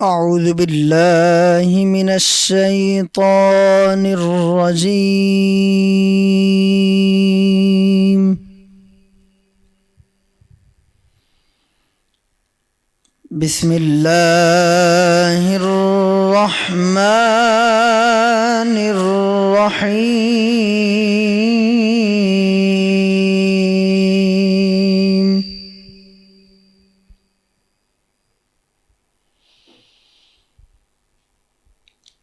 أعوذ بالله من الشيطان الرجيم. بسم الله الرحمن الرحيم.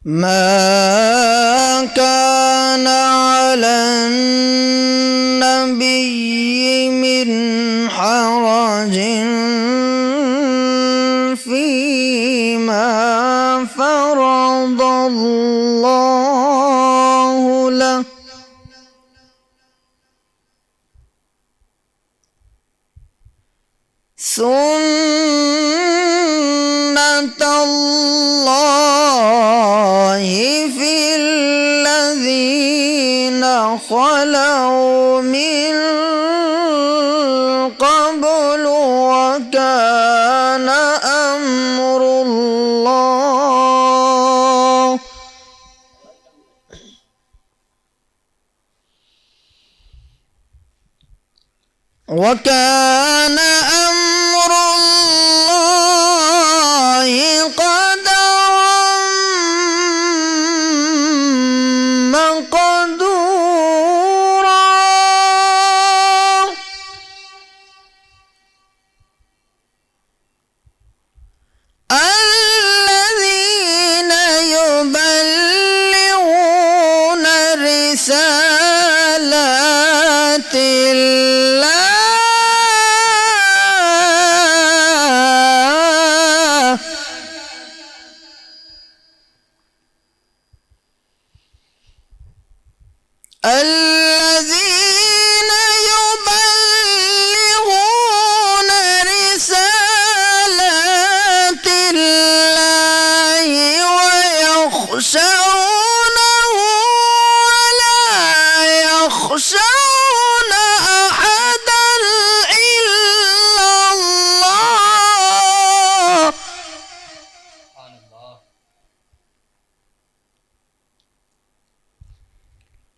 ما كان على النبي من حرج فيما فرض الله له، سنة الله في الذين خلوا من قبل، وكان أمر الله قدرا مقدورا. الذين يبلغون رسالات الله الذين يبلغون رسالات الله ويخشونه ولا يخشون أحدا إلا الله،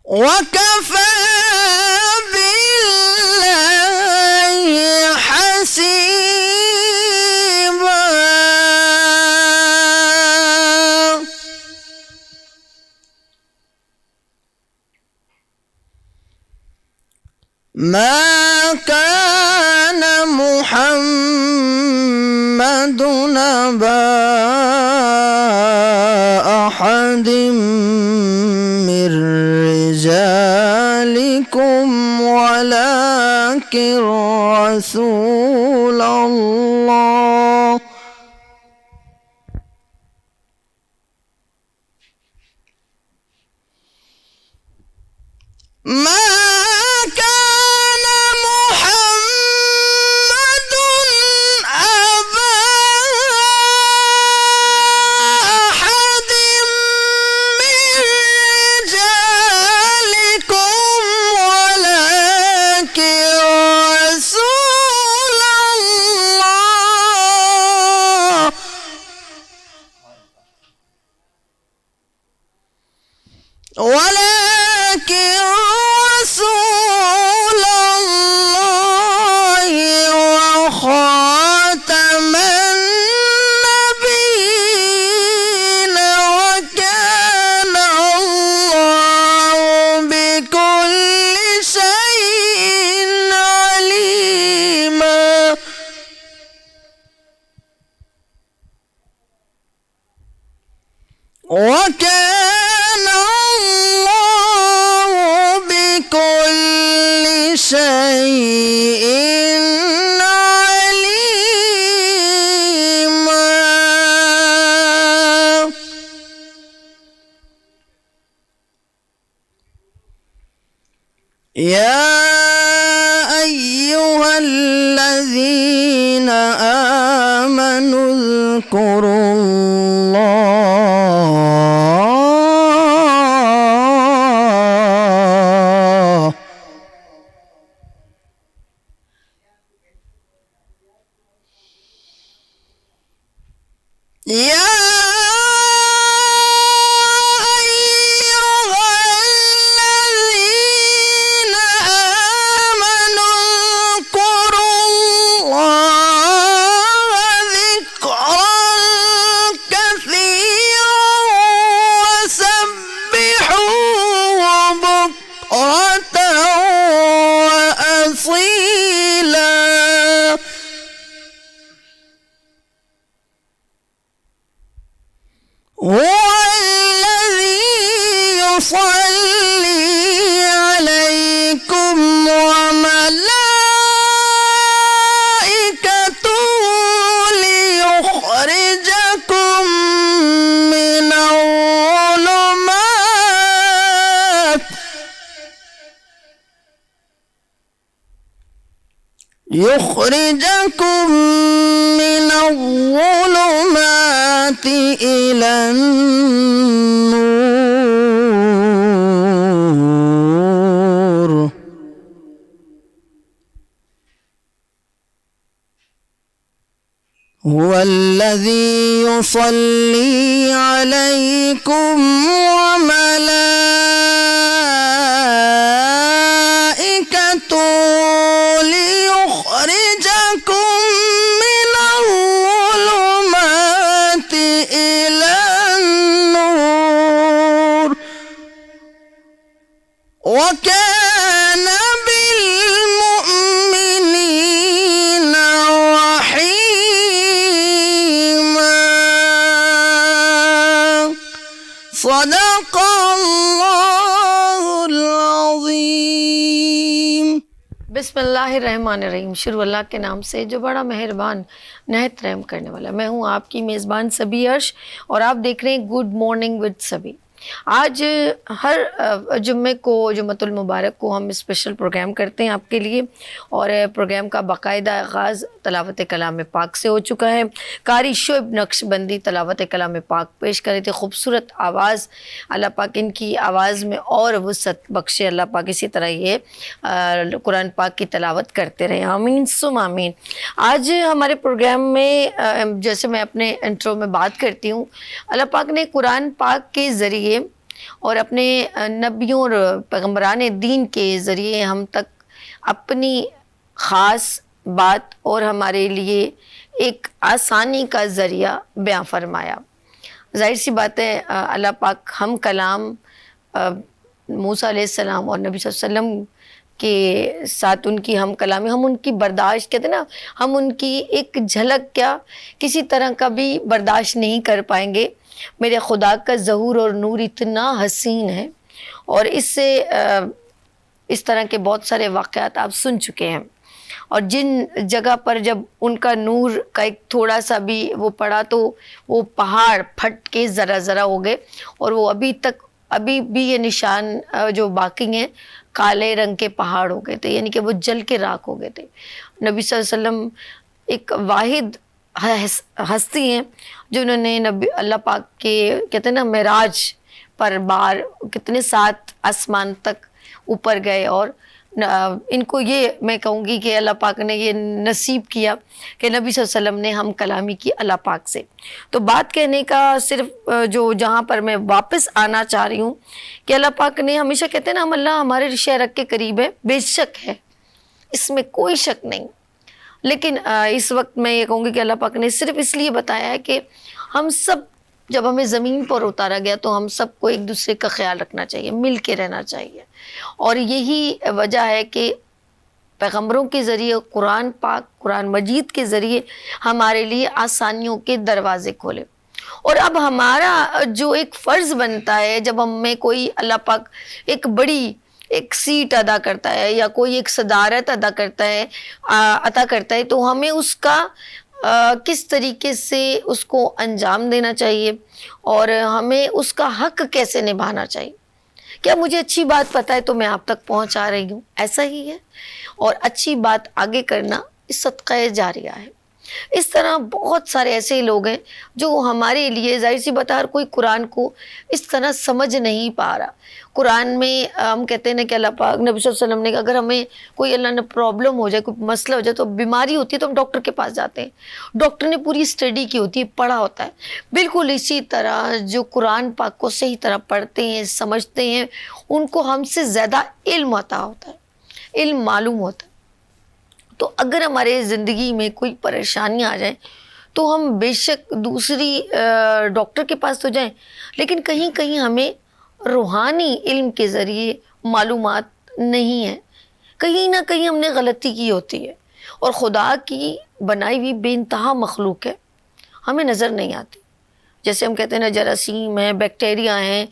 وكفى بالله حسيبا. ما كان محمد أبا أحد من رجالكم ولكن رسول الله ما كان محمد أبا أحد من رجالكم ولكن رسول الله وخاتم النبيين، وكان الله بكل شيء عليما. وكان الله بكل شيء عليما. يا أيها الذين آمنوا اذكروا الله يا أيها الذين آمنوا اذكروا الله ذكرا كثيرا وسبحوه بكرة وأصيلا هو الذي يصلي عليكم وملائكته ليخرجكم من الظلمات إلى النور هو الذي يصلي عليكم وملائكته ليخرجكم من الظلمات إلى النور وكان بالمؤمنين رحيما صدق الله العظيم بسم اللہ الرحمن الرحیم. شروع اللہ کے نام سے جو بڑا مہربان نہایت رحم کرنے والا. میں ہوں آپ کی میزبان سبی عرش اور آپ دیکھ رہے ہیں گڈ مارننگ ود سبی. آج ہر جمعے کو جمعۃ المبارک کو ہم اسپیشل پروگرام کرتے ہیں آپ کے لیے اور پروگرام کا باقاعدہ آغاز تلاوت کلام پاک سے ہو چکا ہے. قاری شعیب نقشبندی تلاوت کلام پاک پیش کر رہے تھے. خوبصورت آواز, اللہ پاک ان کی آواز میں اور وسعت بخشے. اللہ پاک اسی طرح یہ قرآن پاک کی تلاوت کرتے رہے. آمین سم آمین. آج ہمارے پروگرام میں جیسے میں اپنے انٹرو میں بات کرتی ہوں, اللہ پاک نے قرآن پاک کے ذریعے اور اپنے نبیوں اور پیغمبران دین کے ذریعے ہم تک اپنی خاص بات اور ہمارے لیے ایک آسانی کا ذریعہ بیان فرمایا. ظاہر سی بات ہے اللہ پاک ہم کلام موسیٰ علیہ السلام اور نبی صلی اللہ علیہ وسلم کے ساتھ ان کی ہم کلامی, ہم ان کی برداشت کہتے ہیں نا, ہم ان کی ایک جھلک کیا کسی طرح کا بھی برداشت نہیں کر پائیں گے. میرے خدا کا ظہور اور نور اتنا حسین ہے اور اس سے اس طرح کے بہت سارے واقعات آپ سن چکے ہیں. اور جن جگہ پر جب ان کا نور کا ایک تھوڑا سا بھی وہ پڑا تو وہ پہاڑ پھٹ کے ذرا ذرا ہو گئے اور وہ ابھی بھی یہ نشان جو باقی ہیں کالے رنگ کے پہاڑ ہو گئے تھے, یعنی کہ وہ جل کے راکھ ہو گئے تھے. نبی صلی اللہ علیہ وسلم ایک واحد ہستی ہیں جنہوں نے اللہ پاک کے کہتے ہیں نا معراج پر بار کتنے 7 آسمان تک اوپر گئے اور ان کو یہ میں کہوں گی کہ اللہ پاک نے یہ نصیب کیا کہ نبی صلی اللہ علیہ وسلم نے ہم کلامی کی اللہ پاک سے. تو بات کہنے کا صرف جو جہاں پر میں واپس آنا چاہ رہی ہوں کہ اللہ پاک نے ہمیشہ کہتے ہیں نا ہم اللہ ہمارے شہرک کے قریب ہے, بے شک ہے, اس میں کوئی شک نہیں. لیکن اس وقت میں یہ کہوں گی کہ اللہ پاک نے صرف اس لیے بتایا ہے کہ ہم سب جب ہمیں زمین پر اتارا گیا تو ہم سب کو ایک دوسرے کا خیال رکھنا چاہیے, مل کے رہنا چاہیے. اور یہی وجہ ہے کہ پیغمبروں کے ذریعے قرآن پاک قرآن مجید کے ذریعے ہمارے لیے آسانیوں کے دروازے کھولے. اور اب ہمارا جو ایک فرض بنتا ہے جب ہمیں کوئی اللہ پاک ایک بڑی ایک سیٹ ادا کرتا ہے یا کوئی ایک صدارت عطا کرتا ہے تو ہمیں اس کا کس طریقے سے اس کو انجام دینا چاہیے اور ہمیں اس کا حق کیسے نبھانا چاہیے. کیا مجھے اچھی بات پتہ ہے تو میں آپ تک پہنچا رہی ہوں, ایسا ہی ہے. اور اچھی بات آگے کرنا اس صدقہ جاریہ ہے. اس طرح بہت سارے ایسے لوگ ہیں جو ہمارے لیے ظاہر سی بات ہے ہر کوئی قرآن کو اس طرح سمجھ نہیں پا رہا. قرآن میں ہم کہتے ہیں کہ اللہ پاک نبی صلی اللہ علیہ وسلم نے کہ اگر ہمیں کوئی اللہ نے پرابلم ہو جائے, کوئی مسئلہ ہو جائے, تو بیماری ہوتی ہے تو ہم ڈاکٹر کے پاس جاتے ہیں. ڈاکٹر نے پوری اسٹڈی کی ہوتی ہے, پڑھا ہوتا ہے. بالکل اسی طرح جو قرآن پاک کو صحیح طرح پڑھتے ہیں, سمجھتے ہیں, ان کو ہم سے زیادہ علم عطا ہوتا ہے, علم معلوم ہوتا ہے. تو اگر ہمارے زندگی میں کوئی پریشانی آ جائے تو ہم بے شک دوسری ڈاکٹر کے پاس تو جائیں, لیکن کہیں کہیں ہمیں روحانی علم کے ذریعے معلومات نہیں ہیں. کہیں نہ کہیں ہم نے غلطی کی ہوتی ہے, اور خدا کی بنائی ہوئی بے انتہا مخلوق ہے, ہمیں نظر نہیں آتی. جیسے ہم کہتے ہیں نا, جراثیم ہیں, بیکٹیریا ہیں,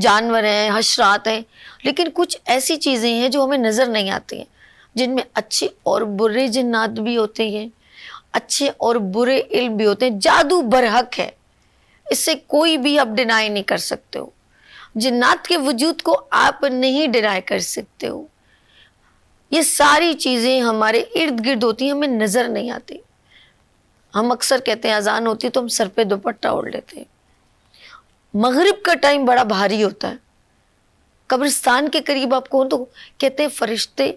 جانور ہیں, حشرات ہیں, لیکن کچھ ایسی چیزیں ہیں جو ہمیں نظر نہیں آتی ہیں, جن میں اچھے اور برے جنات بھی ہوتے ہیں, اچھے اور برے علم بھی ہوتے ہیں. جادو برحق ہے, اس سے کوئی بھی آپ ڈینائی نہیں کر سکتے ہو. جنات کے وجود کو آپ نہیں ڈینائی کر سکتے ہو. یہ ساری چیزیں ہمارے ارد گرد ہوتی ہیں, ہمیں نظر نہیں آتی. ہم اکثر کہتے ہیں اذان ہوتی تو ہم سر پہ دوپٹہ اوڑھ لیتے ہیں. مغرب کا ٹائم بڑا بھاری ہوتا ہے. قبرستان کے قریب آپ کو تو کہتے ہیں فرشتے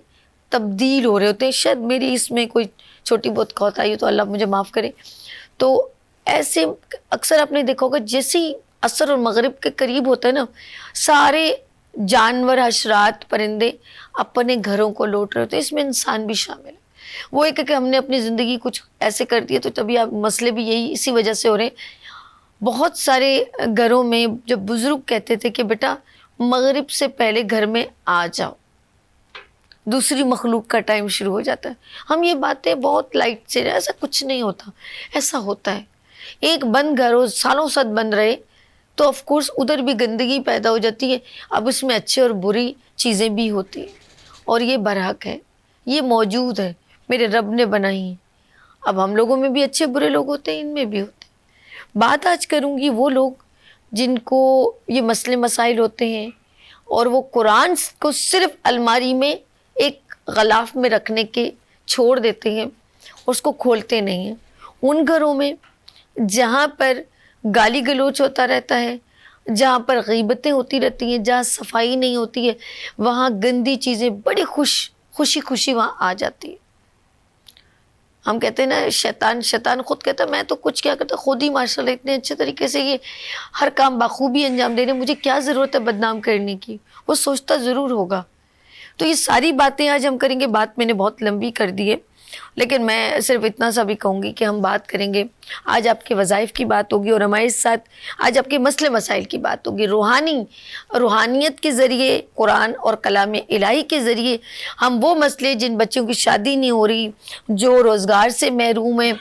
تبدیل ہو رہے ہوتے ہیں. شاید میری اس میں کوئی چھوٹی بہت کوتاہی ہو تو اللہ مجھے معاف کرے. تو ایسے اکثر آپ نے دیکھا ہوگا جیسے ہی عصر اور مغرب کے قریب ہوتا ہے نا, سارے جانور, حشرات, پرندے اپنے گھروں کو لوٹ رہے ہوتے ہیں. اس میں انسان بھی شامل ہے. وہ ایک ہے کہ ہم نے اپنی زندگی کچھ ایسے کر دیے, تو تبھی آپ مسئلے بھی یہی اسی وجہ سے ہو رہے ہیں. بہت سارے گھروں میں جب بزرگ کہتے تھے کہ بیٹا مغرب سے پہلے گھر میں آ جاؤ, دوسری مخلوق کا ٹائم شروع ہو جاتا ہے. ہم یہ باتیں بہت لائٹ سے, ایسا کچھ نہیں ہوتا, ایسا ہوتا ہے. ایک بند گھر ہو, سالوں سال بند رہے, تو آف کورس ادھر بھی گندگی پیدا ہو جاتی ہے. اب اس میں اچھے اور بری چیزیں بھی ہوتی ہیں, اور یہ برحق ہے, یہ موجود ہے, میرے رب نے بنائی ہیں. اب ہم لوگوں میں بھی اچھے برے لوگ ہوتے ہیں, ان میں بھی ہوتے ہیں. بات آج کروں گی وہ لوگ جن کو یہ مسئلے مسائل ہوتے ہیں, اور وہ قرآن کو صرف الماری میں ایک غلاف میں رکھنے کے چھوڑ دیتے ہیں, اور اس کو کھولتے نہیں ہیں. ان گھروں میں جہاں پر گالی گلوچ ہوتا رہتا ہے, جہاں پر غیبتیں ہوتی رہتی ہیں, جہاں صفائی نہیں ہوتی ہے, وہاں گندی چیزیں بڑی خوشی وہاں آ جاتی ہے. ہم کہتے ہیں نا شیطان خود کہتا ہے میں تو کچھ کیا کرتا, خود ہی ماشاءاللہ اتنے اچھے طریقے سے یہ ہر کام بخوبی انجام دے رہے, مجھے کیا ضرورت ہے بدنام کرنے کی. وہ سوچتا ضرور ہوگا. تو یہ ساری باتیں آج ہم کریں گے. بات میں نے بہت لمبی کر دی ہے, لیکن میں صرف اتنا سا بھی کہوں گی کہ ہم بات کریں گے. آج آپ کے وظائف کی بات ہوگی, اور ہمارے ساتھ آج آپ کے مسئلے مسائل کی بات ہوگی. روحانیت کے ذریعے, قرآن اور کلام الہی کے ذریعے ہم وہ مسئلے, جن بچوں کی شادی نہیں ہو رہی, جو روزگار سے محروم ہیں,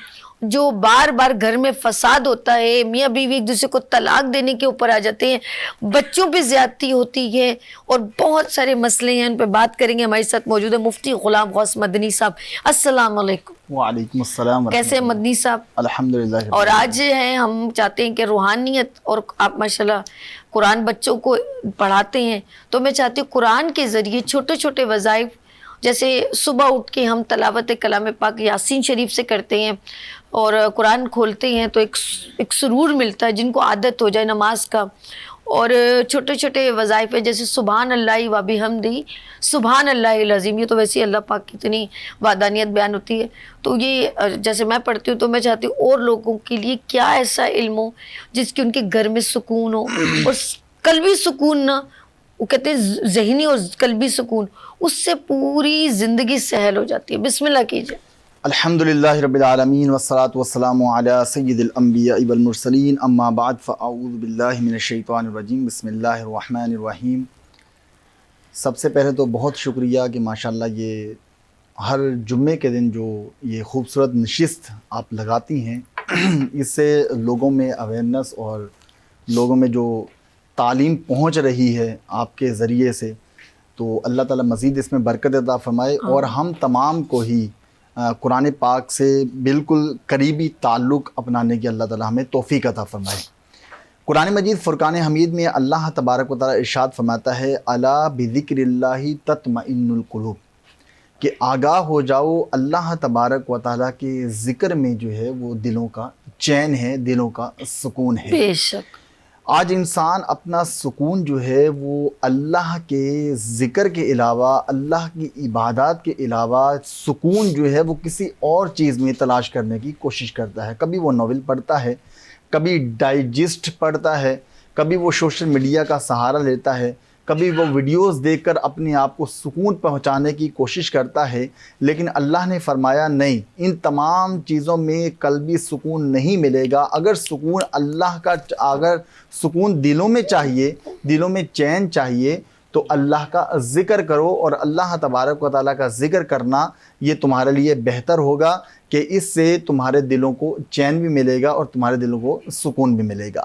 جو بار بار گھر میں فساد ہوتا ہے, میاں بیوی ایک دوسرے کو طلاق دینے کے اوپر آ جاتے ہیں, بچوں پہ زیادتی ہوتی ہے, اور بہت سارے مسئلے ہیں, ان پہ بات کریں گے. ہمارے ساتھ موجود ہے مفتی غلام غوث مدنی صاحب. السلام علیکم. وعلیکم السلام. کیسے ہیں مدنی صاحب؟ الحمدللہ. اور آج ہیں ہم چاہتے ہیں کہ روحانیت, اور آپ ماشاءاللہ قرآن بچوں کو پڑھاتے ہیں, تو میں چاہتی ہوں قرآن کے ذریعے چھوٹے چھوٹے وظائف, جیسے صبح اٹھ کے ہم تلاوت کلام پاک یاسین شریف سے کرتے ہیں, اور قرآن کھولتے ہیں تو ایک سرور ملتا ہے, جن کو عادت ہو جائے نماز کا. اور چھوٹے چھوٹے وظائف ہیں جیسے سبحان اللہ و بحمدہ سبحان اللہ العظیم. یہ تو ویسے اللہ پاک کی اتنی وحدانیت بیان ہوتی ہے. تو یہ جیسے میں پڑھتی ہوں, تو میں چاہتی ہوں اور لوگوں کے لیے کیا ایسا علم ہو جس کے ان کے گھر میں سکون ہو, اور قلبی سکون نہ, وہ کہتے ہیں ذہنی اور قلبی سکون, اس سے پوری زندگی سہل ہو جاتی ہے. بسم اللہ کیجئے. الحمدللہ رب العالمین والصلاة والسلام علی سید الانبیاء والمرسلین, اما بعد فاعوذ باللہ من الشیطان الرجیم, بسم اللہ الرحمن الرحیم. سب سے پہلے تو بہت شکریہ کہ ماشاءاللہ یہ ہر جمعے کے دن جو یہ خوبصورت نشست آپ لگاتی ہیں, اس سے لوگوں میں اویئرنس اور لوگوں میں جو تعلیم پہنچ رہی ہے آپ کے ذریعے سے, تو اللہ تعالیٰ مزید اس میں برکت عطا فرمائے, اور ہم تمام کو ہی قرآن پاک سے بالکل قریبی تعلق اپنانے کی اللہ تعالیٰ ہمیں توفیق عطا فرمائے. قرآن مجید فرقان حمید میں اللہ تبارک و تعالیٰ ارشاد فرماتا ہے, الا بذکر اللہ تطمئن القلوب, کہ آگاہ ہو جاؤ اللہ تبارک و تعالیٰ کے ذکر میں جو ہے وہ دلوں کا چین ہے، دلوں کا سکون ہے۔ بے شک آج انسان اپنا سکون جو ہے وہ اللہ کے ذکر کے علاوہ، اللہ کی عبادات کے علاوہ سکون جو ہے وہ کسی اور چیز میں تلاش کرنے کی کوشش کرتا ہے۔ کبھی وہ ناول پڑھتا ہے، کبھی ڈائجسٹ پڑھتا ہے، کبھی وہ سوشل میڈیا کا سہارا لیتا ہے، کبھی وہ ویڈیوز دیکھ کر اپنے آپ کو سکون پہنچانے کی کوشش کرتا ہے۔ لیکن اللہ نے فرمایا نہیں، ان تمام چیزوں میں قلبی سکون نہیں ملے گا۔ اگر سکون اللہ کا، اگر سکون دلوں میں چاہیے، دلوں میں چین چاہیے، تو اللہ کا ذکر کرو، اور اللہ تبارک و تعالیٰ کا ذکر کرنا یہ تمہارے لیے بہتر ہوگا کہ اس سے تمہارے دلوں کو چین بھی ملے گا اور تمہارے دلوں کو سکون بھی ملے گا۔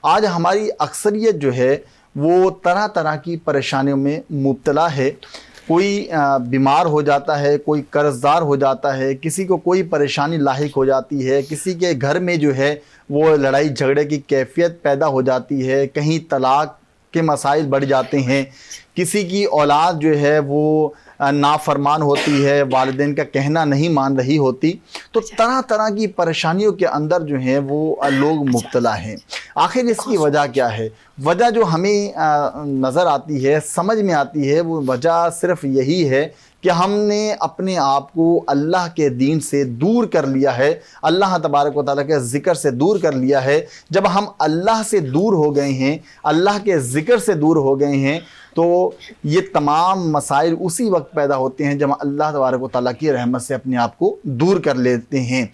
آج ہماری اکثریت جو ہے وہ طرح طرح کی پریشانیوں میں مبتلا ہے۔ کوئی بیمار ہو جاتا ہے، کوئی قرض دار ہو جاتا ہے، کسی کو کوئی پریشانی لاحق ہو جاتی ہے، کسی کے گھر میں جو ہے وہ لڑائی جھگڑے کی کیفیت پیدا ہو جاتی ہے، کہیں طلاق کے مسائل بڑھ جاتے ہیں، کسی کی اولاد جو ہے وہ نافرمان ہوتی ہے، والدین کا کہنا نہیں مان رہی ہوتی۔ تو طرح طرح کی پریشانیوں کے اندر جو ہیں وہ لوگ مبتلا ہیں۔ آخر اس کی وجہ کیا ہے؟ وجہ جو ہمیں نظر آتی ہے، سمجھ میں آتی ہے، وہ وجہ صرف یہی ہے کہ ہم نے اپنے آپ کو اللہ کے دین سے دور کر لیا ہے، اللہ تبارک و تعالیٰ کے ذکر سے دور کر لیا ہے۔ جب ہم اللہ سے دور ہو گئے ہیں، اللہ کے ذکر سے دور ہو گئے ہیں، تو یہ تمام مسائل اسی وقت پیدا ہوتے ہیں جب اللہ تبارک و تعالیٰ کی رحمت سے اپنے آپ کو دور کر لیتے ہیں۔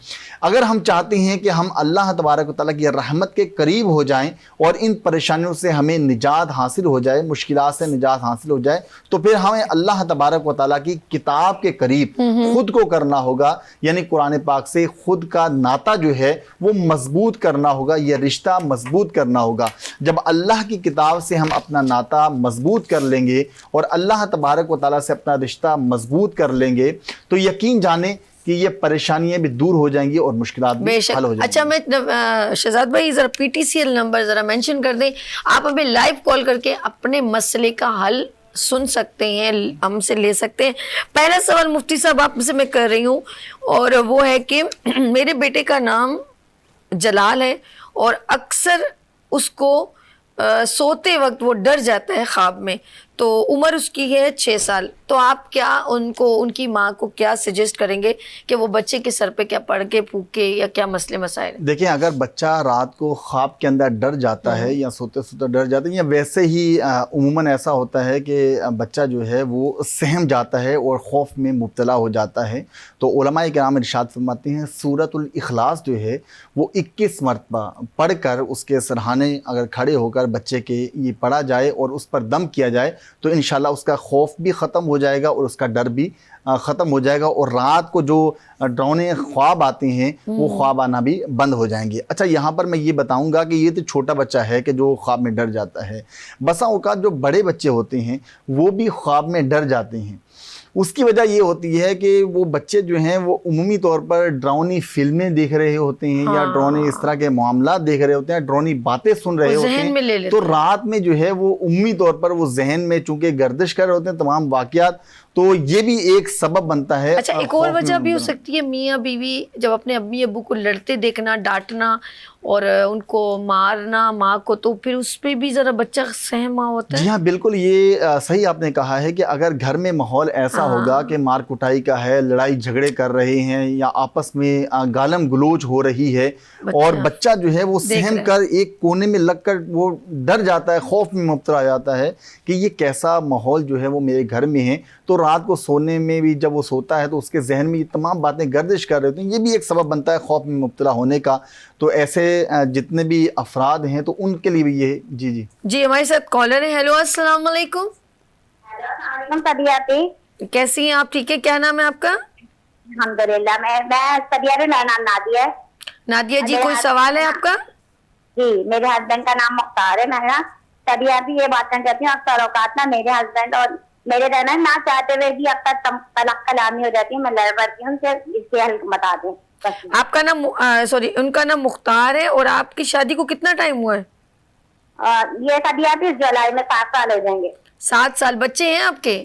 اگر ہم چاہتے ہیں کہ ہم اللہ تبارک و تعالیٰ کی رحمت کے قریب ہو جائیں اور ان پریشانیوں سے ہمیں نجات حاصل ہو جائے، مشکلات سے نجات حاصل ہو جائے، تو پھر ہمیں اللہ تبارک و تعالیٰ کی کتاب کے قریب خود کو کرنا ہوگا، یعنی قرآن پاک سے خود کا ناطہ جو ہے وہ مضبوط کرنا ہوگا، یہ رشتہ مضبوط کرنا ہوگا۔ جب اللہ کی کتاب سے ہم اپنا ناطہ مضبوط کر لیں گے اور اللہ تبارک و تعالیٰ سے اپنا رشتہ مضبوط کر لیں گے، تو یقین جانیں کہ یہ پریشانیاں بھی دور ہو جائیں گی اور مشکلات بھی حل ہو جائیں گی۔ اچھا، میں شہزاد بھائی ذرا P T C L number ذرا مینشن کر دیں، آپ ہمیں لائیو کال کر کے اپنے مسئلے کا حل سن سکتے ہیں، ہم سے لے سکتے ہیں۔ پہلا سوال مفتی صاحب آپ سے میں کر رہی ہوں، اور وہ ہے کہ میرے بیٹے کا نام جلال ہے، اور اکثر اس کو سوتے وقت وہ ڈر جاتا ہے خواب میں، تو عمر اس کی ہے 6 سال۔ تو آپ کیا ان کی ماں کو کیا سجیسٹ کریں گے کہ وہ بچے کے سر پہ کیا پڑھ کے پھونکے یا کیا مسئلے مسائل؟ دیکھیں، اگر بچہ رات کو خواب کے اندر ڈر جاتا ہے یا سوتے سوتے ڈر جاتا ہے، یا ویسے ہی عموماً ایسا ہوتا ہے کہ بچہ جو ہے وہ سہم جاتا ہے اور خوف میں مبتلا ہو جاتا ہے، تو علماء کرام ارشاد فرماتے ہیں سورۃ الاخلاص جو ہے وہ 21 مرتبہ پڑھ کر اس کے سرہانے اگر کھڑے ہو کر بچے کے یہ پڑھا جائے اور اس پر دم کیا جائے، تو انشاءاللہ اس کا خوف بھی ختم ہو جائے گا اور اس کا ڈر بھی ختم ہو جائے گا، اور رات کو جو ڈراؤنے خواب آتے ہیں وہ خواب آنا بھی بند ہو جائیں گے۔ اچھا، یہاں پر میں یہ بتاؤں گا کہ یہ تو چھوٹا بچہ ہے کہ جو خواب میں ڈر جاتا ہے، بسا اوقات جو بڑے بچے ہوتے ہیں وہ بھی خواب میں ڈر جاتے ہیں۔ اس کی وجہ یہ ہوتی ہے کہ وہ بچے جو ہیں وہ عمومی طور پر ڈراؤنی فلمیں دیکھ رہے ہوتے ہیں یا ڈراؤنی اس طرح کے معاملات دیکھ رہے ہوتے ہیں، ڈراؤنی باتیں سن رہے ہوتے ہیں، تو رات میں جو ہے وہ عمومی طور پر وہ ذہن میں چونکہ گردش کر رہے ہوتے ہیں تمام واقعات، تو یہ بھی ایک سبب بنتا ہے۔ اچھا، ایک اور وجہ بھی ہو سکتی ہے میاں بیوی جب اپنے امی ابو کو لڑتے دیکھنا، ڈانٹنا اور ان کو مارنا ماں کو، تو پھر اس پہ بھی ذرا بچہ سہما ہوتا ہے۔ جی ہاں، بالکل، یہ صحیح آپ نے کہا ہے کہ اگر گھر میں ماحول ایسا ہوگا کہ مار کٹائی کا ہے، لڑائی جھگڑے کر رہے ہیں یا آپس میں گالم گلوچ ہو رہی ہے، اور بچہ جو ہے وہ سہم کر ایک کونے میں لگ کر وہ ڈر جاتا ہے، خوف میں مبتلا جاتا ہے کہ یہ کیسا ماحول جو ہے وہ میرے گھر میں ہے، تو رات کو سونے میں بھی جب وہ سوتا ہے تو اس کے ذہن میں یہ تمام باتیں گردش کر رہے ہوتے ہیں، یہ بھی ایک سبب بنتا ہے خوف میں مبتلا ہونے کا۔ تو ایسے جتنے بھی افراد ہیں تو ان کے لیے بھی یہ جی ہمارے ساتھ کالر ہے۔ ہیلو، السلام علیکم۔ کیسی ہیں آپ؟ ٹھیک ہے، کیا نام ہے آپ کا؟ الحمدللہ، میں میرا نام نادیہ ہے۔ نادیہ جی، کوئی سوال ہے آپ کا؟ جی، میرے ہسبینڈ کا نام مختار ہے۔ میں نا طبیعت بھی یہ بات کرنا چاہتی ہوں، اکثر اوقات نا میرے ہسبینڈ اور میرے رہنا نہ چاہتے ہوئے بھی اکثر طلاق کلامی ہو جاتی ہے، میں لڑ پڑتی ہوں، اس کے حل بتا دیں۔ آپ کا نام ان کا نام مختار ہے، اور آپ کی شادی کو کتنا ٹائم ہوا ہے؟ یہ طبیعت اس جولائی میں 7 سال ہو جائیں گے۔ 7 سال۔ بچے ہیں آپ کے؟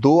2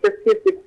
56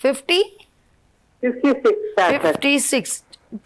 56।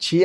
6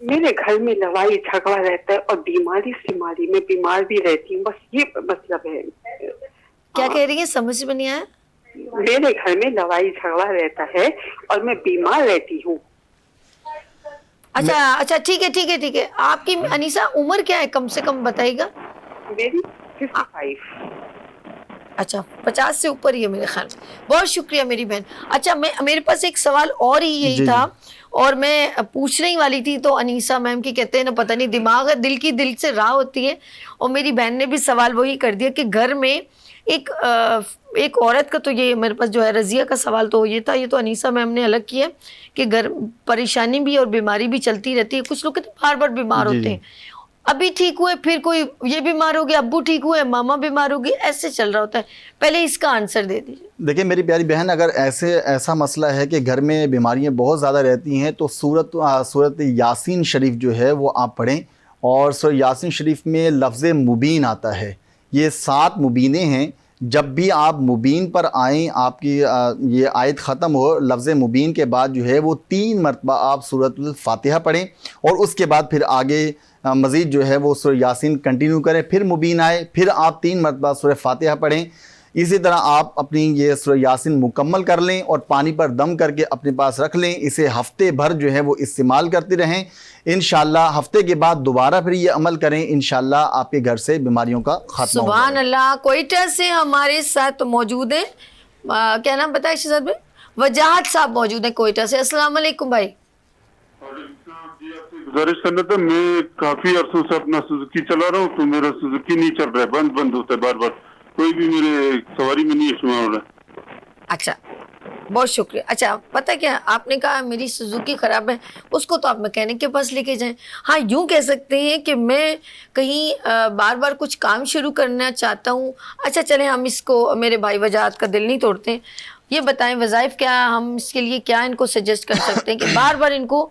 میرے گھر میں لڑائی جھگڑا رہتا ہے اور بیماری سیماری میں بیمار بھی رہتی ہوں، بس یہ مطلب ہے. کیا کہہ رہی ہیں؟ سمجھ میں نہیں آیا. میرے گھر میں لڑائی جھگڑا رہتا ہے اور میں بیمار رہتی ہوں. اچھا ٹھیک ہے. آپ کی انیسہ عمر کیا ہے کم سے کم بتائیے گا؟ میری 55. اچھا 50 سے اوپر ہی ہے میرے خیال میں. بہت شکریہ میری بہن. اچھا میرے پاس ایک سوال اور ہی یہی تھا اور میں پوچھنے ہی والی تھی، تو انیسہ میم کی کہتے ہیں نا پتہ نہیں دماغ دل کی دل سے راہ ہوتی ہے، اور میری بہن نے بھی سوال وہی کر دیا کہ گھر میں ایک عورت کا، تو یہ میرے پاس جو ہے رضیہ کا سوال تو یہ تھا، یہ تو انیسہ میم نے الگ کیا کہ گھر پریشانی بھی اور بیماری بھی چلتی رہتی ہے. کچھ لوگ کہتے ہیں بار بار بیمار ہوتے ہیں، ابھی ٹھیک ہوئے پھر کوئی یہ بیمار ہو گیا، ابو ٹھیک ہوئے ماما بیمار ہو گئی، ایسے چل رہا ہوتا ہے. پہلے اس کا آنسر دے دیجیے. دیکھیں میری پیاری بہن، اگر ایسا مسئلہ ہے کہ گھر میں بیماریاں بہت زیادہ رہتی ہیں تو سورت یاسین شریف جو ہے وہ آپ پڑھیں. اور سورت یاسین شریف میں لفظ مبین آتا ہے، یہ 7 مبینیں ہیں. جب بھی آپ مبین پر آئیں، آپ کی یہ آیت ختم ہو، لفظ مبین کے بعد جو ہے وہ 3 مرتبہ آپ سورۃ الفاتحہ پڑھیں، اور اس کے بعد پھر آگے مزید جو ہے وہ سورہ یاسین کنٹینیو کریں. پھر مبین آئے، پھر آپ 3 مرتبہ سورہ فاتحہ پڑھیں. اسی طرح آپ اپنی یہ سورہ یاسین مکمل کر لیں اور پانی پر دم کر کے اپنے پاس رکھ لیں. اسے ہفتے بھر جو ہے وہ استعمال کرتے رہیں. انشاءاللہ ہفتے کے بعد دوبارہ پھر یہ عمل کریں، انشاءاللہ آپ کے گھر سے بیماریوں کا خاتمہ ہو جائے. سبحان اللہ. کوئٹہ سے ہمارے ساتھ موجود ہیں، کیا نام بتایا شہزاد بھائی؟ وجاہت صاحب موجود ہیں کوئٹہ سے. السلام علیکم بھائی. گزارش کرنا تھا، میں کافی عرصوں سے اپنا سوزوکی چلا رہا ہوں تو میرا سوزوکی نہیں چل رہا ہے، بند ہوتا ہے بار بار، کوئی بھی میرے سواری میں نہیں شمار ہو رہا ہے. اچھا بہت شکریہ. اچھا پتہ کیا آپ نے کہا میری سوزوکی خراب ہے، اس کو تو آپ میکینک کے پاس لے کے جائیں. ہاں یوں کہہ سکتے ہیں کہ میں کہیں بار بار کچھ کام شروع کرنا چاہتا ہوں. اچھا چلیں ہم اس کو، میرے بھائی وجاہت کا دل نہیں توڑتے ہیں، یہ بتائیں وظائف کیا ہم اس کے لیے کیا ان کو سجیسٹ کر سکتے ہیں کہ بار بار ان کو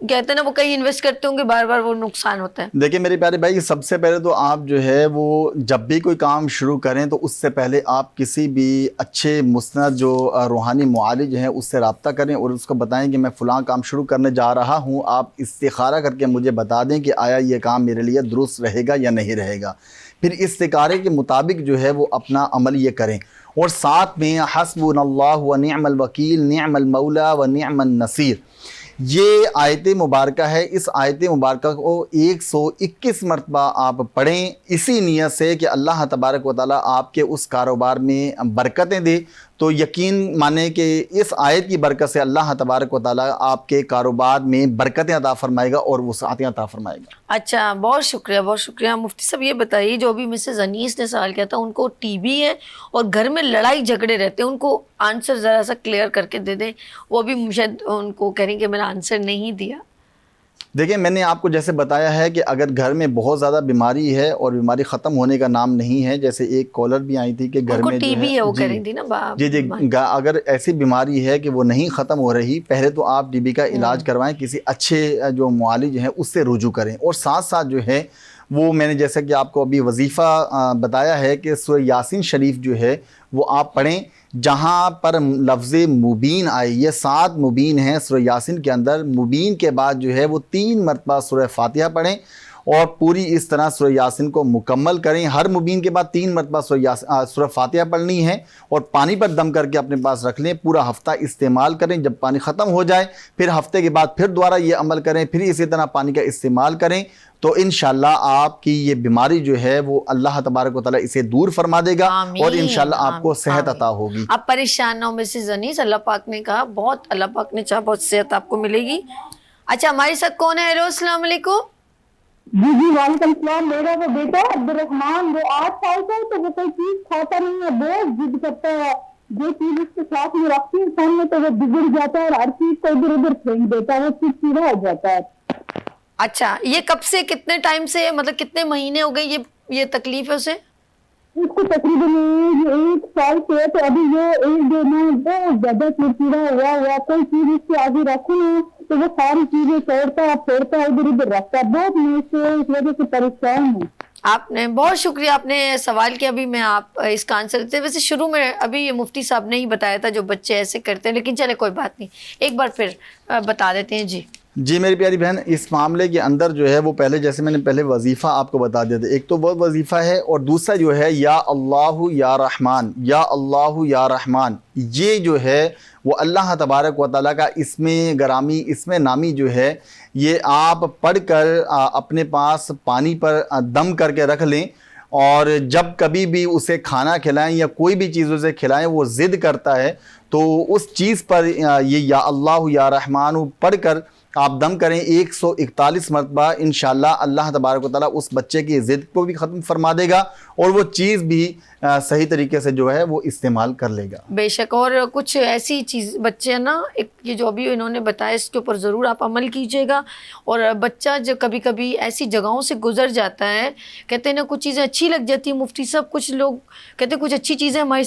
کہتے ہیں نا وہ کہیں انویسٹ کرتے ہوں گے، بار بار وہ نقصان ہوتا ہے. دیکھیں میرے پیارے بھائی، سب سے پہلے تو آپ جو ہے وہ جب بھی کوئی کام شروع کریں تو اس سے پہلے آپ کسی بھی اچھے مسند جو روحانی معالج ہیں اس سے رابطہ کریں اور اس کو بتائیں کہ میں فلاں کام شروع کرنے جا رہا ہوں، آپ استخارہ کر کے مجھے بتا دیں کہ آیا یہ کام میرے لیے درست رہے گا یا نہیں رہے گا. پھر استخارے کے مطابق جو ہے وہ اپنا عمل یہ کریں. اور ساتھ میں حسبنا اللہ و نعم الوکیل نعم المولا و نعم النصیر، یہ آیت مبارکہ ہے. اس آیت مبارکہ کو 121 مرتبہ آپ پڑھیں اسی نیت سے کہ اللہ تبارک و تعالیٰ آپ کے اس کاروبار میں برکتیں دے. تو یقین مانیں کہ اس آیت کی برکت سے اللہ تبارک و تعالیٰ آپ کے کاروبار میں برکتیں عطا فرمائے گا اور وسعتیں عطا فرمائے گا. اچھا بہت شکریہ بہت شکریہ. مفتی صاحب یہ بتائیے، جو ابھی مسز انیس نے سوال کیا تھا، ان کو ٹی بی ہے اور گھر میں لڑائی جھگڑے رہتے ہیں، ان کو آنسر ذرا سا کلیئر کر کے دے دیں. وہ بھی شاید ان کو کہہ رہی کہ میرا آنسر نہیں دیا. دیکھیں میں نے آپ کو جیسے بتایا ہے کہ اگر گھر میں بہت زیادہ بیماری ہے اور بیماری ختم ہونے کا نام نہیں ہے، جیسے ایک کالر بھی آئی تھی کہ گھر میں ٹی بی ہے، وہ کہہ رہی تھی نا جی اگر ایسی بیماری ہے کہ وہ نہیں ختم ہو رہی، پہلے تو آپ ٹی بی کا علاج کروائیں، کسی اچھے جو معالج ہیں اس سے رجوع کریں. اور ساتھ ساتھ جو ہے وہ میں نے جیسے کہ آپ کو ابھی وظیفہ بتایا ہے کہ سورہ یاسین شریف جو ہے وہ آپ پڑھیں. جہاں پر لفظ مبین آئے، یہ 7 مبین ہیں سورہ یاسین کے اندر. مبین کے بعد جو ہے وہ 3 مرتبہ سورہ فاتحہ پڑھیں اور پوری اس طرح سورہ یاسین کو مکمل کریں. ہر مبین کے بعد 3 مرتبہ سورہ فاتحہ پڑھنی ہے اور پانی پر دم کر کے اپنے پاس رکھ لیں. پورا ہفتہ استعمال کریں. جب پانی ختم ہو جائے پھر ہفتے کے بعد پھر دوبارہ یہ عمل کریں، پھر اسی طرح پانی کا استعمال کریں. تو انشاءاللہ آپ کی یہ بیماری جو ہے وہ اللہ تبارک و تعالیٰ اسے دور فرما دے گا اور انشاءاللہ آپ کو صحت عطا ہوگی. آپ پریشان نہ ہو مسز انیس، اللہ پاک نے کہا بہت، اللہ پاک نے چاہا بہت صحت آپ کو ملے گی. اچھا ہمارے ساتھ کون ہے؟ ہیلو السلام علیکم. جی وعلیکم السلام. میرا وہ بیٹا عبدالرحمان، وہ 8 سال کا ہے تو وہ کوئی چیز کھاتا نہیں ہے، بہت ضد کرتا ہے. جو چیز اس کے ساتھ میں رکھتی ہے سامنے تو وہ بگڑ جاتا ہے اور ہر چیز کو ادھر ادھر پھینک دیتا ہے، وہ چڑچڑا ہو جاتا ہے. اچھا یہ کب سے، کتنے ٹائم سے، مطلب کتنے مہینے ہو گئے یہ تکلیف ہے اسے؟ اس کو تقریباً 1 سال سے ہے. تو ابھی یہ 1 دن بہت زیادہ چڑچڑا ہوا، کوئی چیز اس کے آگے رکھو تو وہ ساری چیزیں توڑتا ہے ادھر ادھر رکھتا ہے. بہت میں اس وجہ سے پریشان ہوں. آپ نے بہت شکریہ، آپ نے سوال کیا. ابھی میں آپ اس کا آنسر دیتے، ویسے شروع میں ابھی یہ مفتی صاحب نے ہی بتایا تھا جو بچے ایسے کرتے ہیں، لیکن چلے کوئی بات نہیں، ایک بار پھر بتا دیتے ہیں. جی جی میری پیاری بہن، اس معاملے کے اندر جو ہے وہ پہلے جیسے میں نے پہلے وظیفہ آپ کو بتا دیا تھا، ایک تو وہ وظیفہ ہے، اور دوسرا جو ہے یا اللہ یا رحمان، یا اللہ یا رحمان، یہ جو ہے وہ اللہ تبارک و تعالیٰ کا اسم گرامی، اسم نامی جو ہے، یہ آپ پڑھ کر اپنے پاس پانی پر دم کر کے رکھ لیں، اور جب کبھی بھی اسے کھانا کھلائیں یا کوئی بھی چیز اسے کھلائیں وہ ضد کرتا ہے تو اس چیز پر یہ یا اللہ یا رحمان پڑھ کر آپ دم کریں 141 مرتبہ، انشاءاللہ اللہ تبارک و تعالیٰ اس بچے کی ضد کو بھی ختم فرما دے گا اور وہ چیز بھی صحیح طریقے سے جو ہے وہ استعمال کر لے گا۔ بے شک، اور کچھ ایسی چیز بچے نا، ایک یہ جو ابھی انہوں نے بتایا اس کے اوپر ضرور آپ عمل کیجیے گا۔ اور بچہ جو کبھی کبھی ایسی جگہوں سے گزر جاتا ہے، کہتے ہیں نا کچھ چیزیں اچھی لگ جاتی ہیں مفتی صاحب، کچھ لوگ کہتے ہیں کچھ اچھی چیزیں ہمارے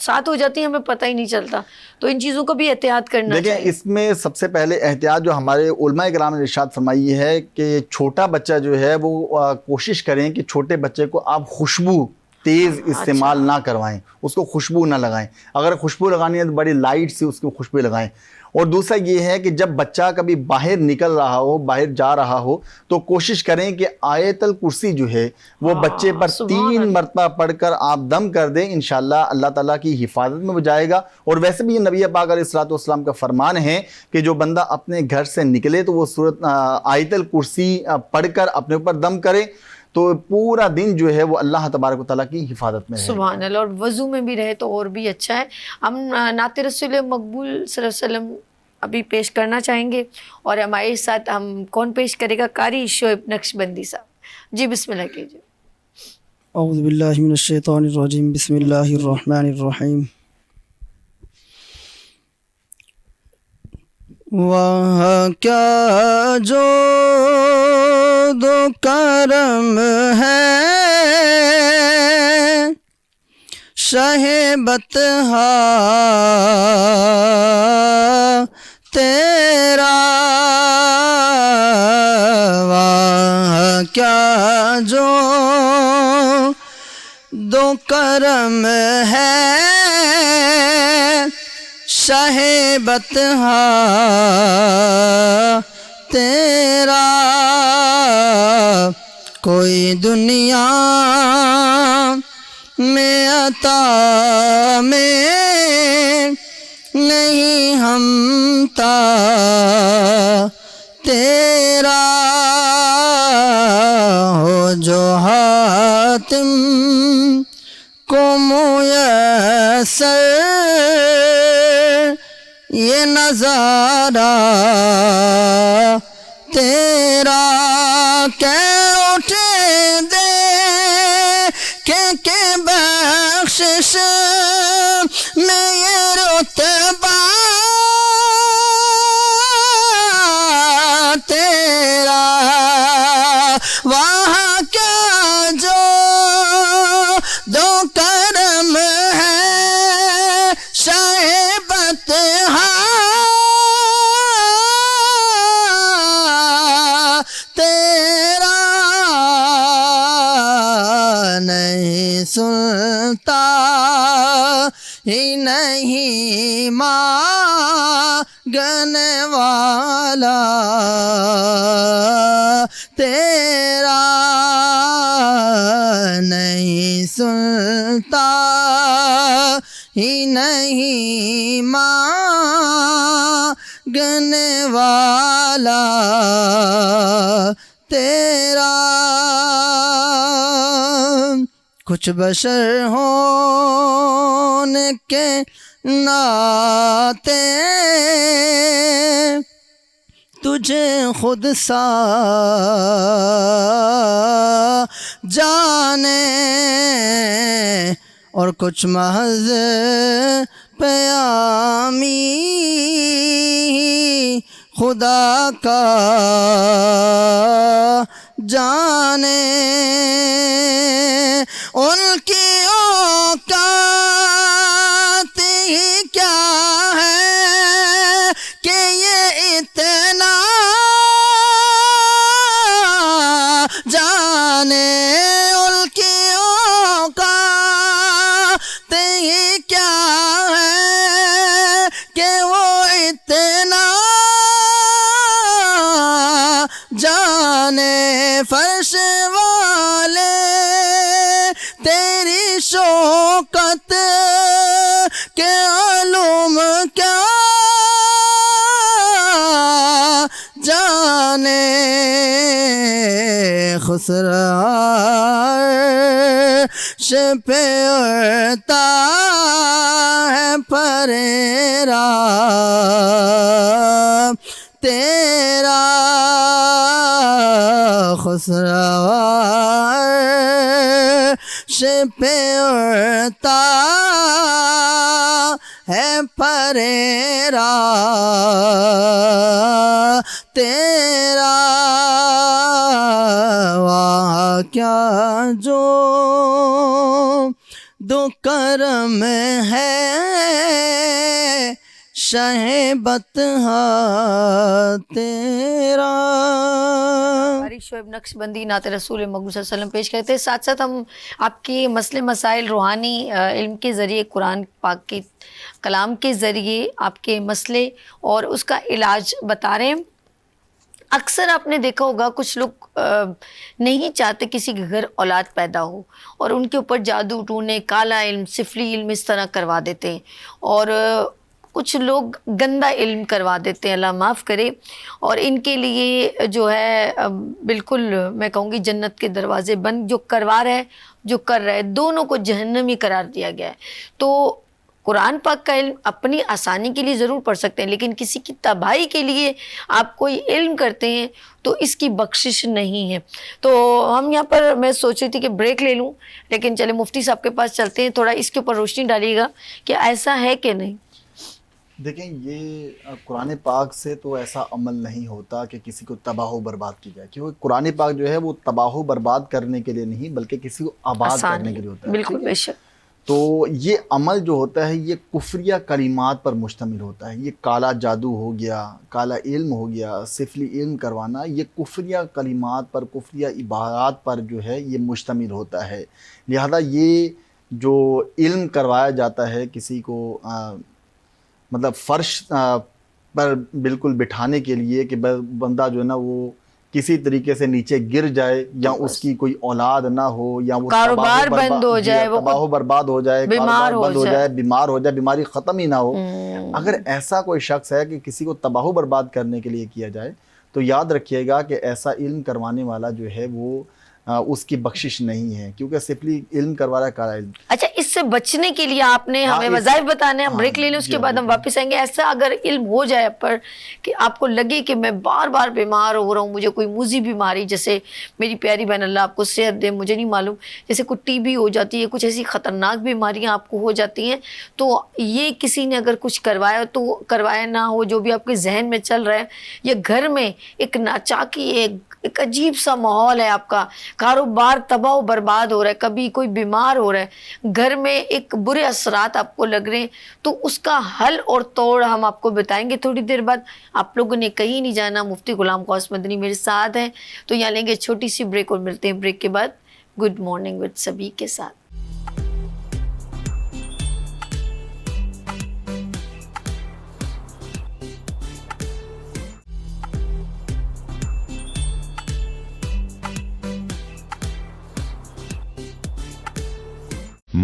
ساتھ ہو جاتی ہیں، ہمیں پتہ ہی نہیں چلتا، تو ان چیزوں کو بھی احتیاط کرنا چاہیے۔ دیکھیں اس میں سب سے پہلے احتیاط جو ہمارے علماء کرام نے ارشاد فرمائی ہے کہ چھوٹا بچہ جو ہے وہ کوشش کریں کہ چھوٹے بچے کو آپ خوشبو تیز استعمال نہ کروائیں، اس کو خوشبو نہ لگائیں، اگر خوشبو لگانی ہے تو بڑی لائٹ سی اس کو خوشبو لگائیں۔ اور دوسرا یہ ہے کہ جب بچہ کبھی باہر نکل رہا ہو، باہر جا رہا ہو، تو کوشش کریں کہ آیت الکرسی جو ہے وہ بچے پر 3 مرتبہ پڑھ کر آپ دم کر دیں، انشاءاللہ اللہ تعالیٰ کی حفاظت میں وہ جائے گا۔ اور ویسے بھی یہ نبی پاک علیہ الصلوۃ والسلام کا فرمان ہے کہ جو بندہ اپنے گھر سے نکلے تو وہ سورۃ آیت الکرسی پڑھ کر اپنے اوپر دم کرے، تو پورا دن جو ہے وہ اللہ تبارک و تعالیٰ کی حفاظت میں ہے۔ سبحان اللہ، اور وضو میں بھی رہے تو اور بھی اچھا ہے۔ ہم نعت رسول مقبول صلی اللہ علیہ وسلم ابھی پیش کرنا چاہیں گے، اور ہمارے ساتھ ہم کون پیش کرے گا؟ قاری شعیب نقشبندی صاحب، جی بسم اللہ کیجیے۔ اعوذ باللہ من الشیطان الرجیم، بسم اللہ الرحمن الرحیم۔ وہاں کیا جو دو کرم ہے شہ بطحا تیرا، وہاں کیا جو دو کرم ہے شہ بطحا تیرا، کوئی دنیا میں عطا میں نہیں ہمتا تیرا، ہو جو حاتم کو میسر یہ نظارہ تیرا، کہ اٹھے دے کہ بخشش میں یہ رتبہ تیرا، وہاں کیا جو دو کرم ہے شہ بطحا تیرا، نہیں سنتا ہی نہیں مانگنے والا تیرا، نہیں سنتا ہی نہیں مانگنے والا تیرا، کچھ بشر ہونے کے ناطے تجھے خود سا جانے، اور کچھ محض پیامی خدا کا جانے، ان کی اوقات ہی کیا ہے کہ یہ اتنا جانے، ان کی اوقات ہی کیا ہے کہ وہ اتنا فرش والے تیری شوکت کے علوم کیا جانے خسرائش پہ اڑتا ہے پریرا تیرا خسرائش پہ اڑتا ہے پریرا تیرا واقعہ جو دو کرم ہے شہبتہا تیرا. شعیب نقش بندی نعت رسول مقبول صلی اللہ علیہ وسلم پیش کرتے ہیں. ساتھ ساتھ ہم آپ کے مسئلے مسائل روحانی علم کے ذریعے قرآن پاک کے کلام کے ذریعے آپ کے مسئلے اور اس کا علاج بتا رہے ہیں. اکثر آپ نے دیکھا ہوگا کچھ لوگ نہیں چاہتے کسی کے گھر اولاد پیدا ہو اور ان کے اوپر جادو ٹونے کالا علم سفلی علم اس طرح کروا دیتے ہیں اور کچھ لوگ گندا علم کروا دیتے ہیں, اللہ معاف کرے, اور ان کے لیے جو ہے بالکل میں کہوں گی جنت کے دروازے بند. جو کروا رہا ہے جو کر رہا ہے دونوں کو جہنمی قرار دیا گیا ہے. تو قرآن پاک کا علم اپنی آسانی کے لیے ضرور پڑھ سکتے ہیں لیکن کسی کی تباہی کے لیے آپ کوئی علم کرتے ہیں تو اس کی بخشش نہیں ہے. تو ہم یہاں پر میں سوچ رہی تھی کہ بریک لے لوں لیکن چلے مفتی صاحب کے پاس چلتے ہیں, تھوڑا اس کے اوپر روشنی ڈالیے گا کہ ایسا ہے کہ نہیں. دیکھیں یہ قرآن پاک سے تو ایسا عمل نہیں ہوتا کہ کسی کو تباہ و برباد کی جائے, کیونکہ قرآن پاک جو ہے وہ تباہ و برباد کرنے کے لیے نہیں بلکہ کسی کو آباد کرنے کے لیے ہوتا ہے. بالکل بے شک. تو یہ عمل جو ہوتا ہے یہ کفریہ کلمات پر مشتمل ہوتا ہے. یہ کالا جادو ہو گیا, کالا علم ہو گیا, سفلی علم کروانا, یہ کفریہ کلمات پر کفریہ عبارات پر جو ہے یہ مشتمل ہوتا ہے. لہذا یہ جو علم کروایا جاتا ہے کسی کو مطلب فرش پر بالکل بٹھانے کے لیے کہ بندہ جو ہے نا وہ کسی طریقے سے نیچے گر جائے یا اس کی کوئی اولاد نہ ہو یا وہ کاروبار بند ہو جائے, تباہ و برباد ہو جائے, بیمار ہو جائے, بیماری ختم ہی نہ ہو. اگر ایسا کوئی شخص ہے کہ کسی کو تباہ و برباد کرنے کے لیے کیا جائے تو یاد رکھیے گا کہ ایسا علم کروانے والا جو ہے وہ اس کی بخشش نہیں ہے, کیونکہ سپلی علم کروا رہا ہے کالا علم. اچھا اس سے بچنے کے لیے آپ نے ہمیں وظائف بتانے ہیں, بریک لے لیں اس کے بعد ہم واپس آئیں گے. ایسا اگر علم ہو جائے پر کہ آپ کو لگے کہ میں بار بار بیمار ہو رہا ہوں, مجھے کوئی موذی بیماری, جیسے میری پیاری بہن اللہ آپ کو صحت دے, مجھے نہیں معلوم, جیسے کوئی ٹی بی ہو جاتی ہے, کچھ ایسی خطرناک بیماریاں آپ کو ہو جاتی ہیں, تو یہ کسی نے اگر کچھ کروایا تو کروایا نہ ہو, جو بھی آپ کے ذہن میں چل رہا ہے, یا گھر میں ایک ناچاکی ایک عجیب سا ماحول ہے, آپ کا کاروبار تباہ و برباد ہو رہا ہے, کبھی کوئی بیمار ہو رہا ہے, گھر میں ایک برے اثرات آپ کو لگ رہے ہیں, تو اس کا حل اور توڑ ہم آپ کو بتائیں گے تھوڑی دیر بعد. آپ لوگوں نے کہیں نہیں جانا, مفتی غلام قوس مدنی میرے ساتھ ہیں, تو یہاں لیں گے چھوٹی سی بریک اور ملتے ہیں بریک کے بعد گڈ مارننگ وتھ سبھی کے ساتھ.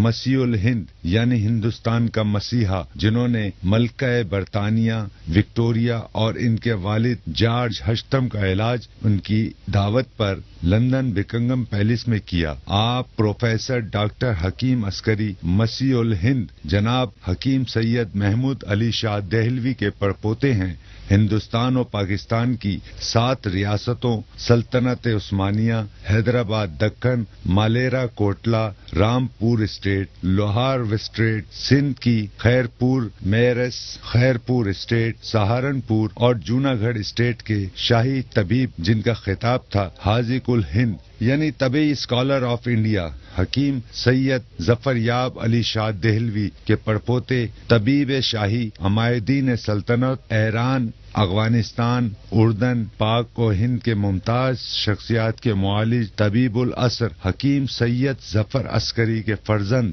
مسیح الہند یعنی ہندوستان کا مسیحا, جنہوں نے ملکہ برطانیہ وکٹوریہ اور ان کے والد جارج ہشتم کا علاج ان کی دعوت پر لندن بکنگم پیلس میں کیا. آپ پروفیسر ڈاکٹر حکیم عسکری مسیح الہند جناب حکیم سید محمود علی شاہ دہلوی کے پڑپوتے ہیں. ہندوستان اور پاکستان کی 7 ریاستوں سلطنت عثمانیہ, حیدرآباد دکن, مالیرا کوٹلا, رامپور اسٹیٹ, لوہار وسٹریٹ, سندھ کی خیرپور میرس, خیرپور اسٹیٹ, سہارنپور اور جوناگڑھ اسٹیٹ کے شاہی طبیب, جن کا خطاب تھا حاذق الہند یعنی طبی اسکالر آف انڈیا, حکیم سید ظفریاب علی شاہ دہلوی کے پڑپوتے طبیب شاہی عمائدین سلطنت ایران, افغانستان, اردن, پاک و ہند کے ممتاز شخصیات کے معالج طبیب العصر حکیم سید ظفر عسکری کے فرزند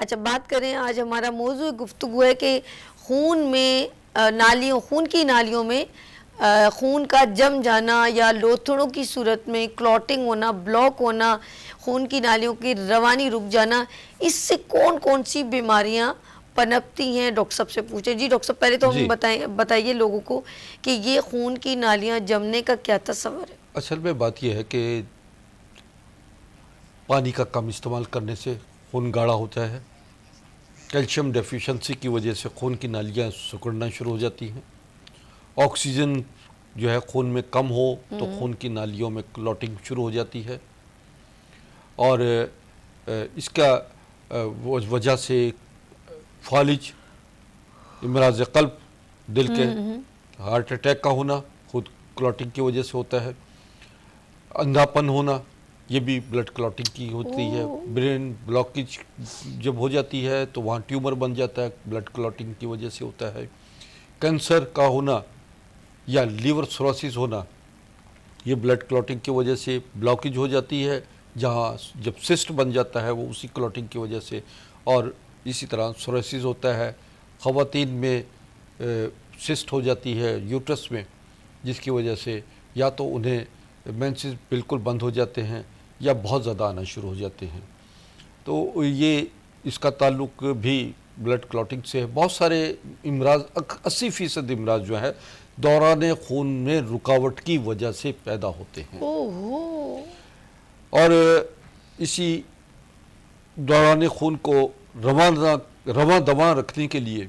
اچھا بات کریں، آج ہمارا موضوع گفتگو ہے کہ خون میں نالیوں، خون کی نالیوں میں خون کا جم جانا یا لوتھڑوں کی صورت میں کلوٹنگ ہونا، بلاک ہونا، خون کی نالیوں کی روانی رک جانا، اس سے کون کون سی بیماریاں پنپتی ہیں؟ ڈاکٹر صاحب سے پوچھیں۔ جی ڈاکٹر صاحب، پہلے تو ہم بتائیے لوگوں کو کہ یہ خون کی نالیاں جمنے کا کیا تصور ہے؟ اصل میں بات یہ ہے کہ پانی کا کم استعمال کرنے سے خون گاڑھا ہوتا ہے، کیلشیم ڈیفیشنسی کی وجہ سے خون کی نالیاں سکڑنا شروع ہو جاتی ہیں، آکسیجن جو ہے خون میں کم ہو تو خون کی نالیوں میں کلوٹنگ شروع ہو جاتی ہے، اور اس کا وجہ سے فالج، امراض قلب، دل کے ہارٹ اٹیک کا ہونا خود کلوٹنگ کی وجہ سے ہوتا ہے، اندھاپن ہونا یہ بھی بلڈ کلوٹنگ کی ہوتی ہے، برین بلاکیج جب ہو جاتی ہے تو وہاں ٹیومر بن جاتا ہے، بلڈ کلوٹنگ کی وجہ سے ہوتا ہے، کینسر کا ہونا یا لیور سروسس ہونا یہ بلڈ کلوٹنگ کی وجہ سے بلاکیج ہو جاتی ہے، جہاں جب سسٹ بن جاتا ہے وہ اسی کلوٹنگ کی وجہ سے، اور اسی طرح سروسس ہوتا ہے، خواتین میں سسٹ ہو جاتی ہے یوٹرس میں، جس کی وجہ سے یا تو انہیں مینسز بالکل بند ہو جاتے ہیں یا بہت زیادہ آنا شروع ہو جاتے ہیں، تو یہ اس کا تعلق بھی بلڈ کلوٹنگ سے ہے۔ بہت سارے امراض، 80% امراض جو ہے دوران خون میں رکاوٹ کی وجہ سے پیدا ہوتے ہیں، اور اسی دوران خون کو رواں دواں رکھنے کے لیے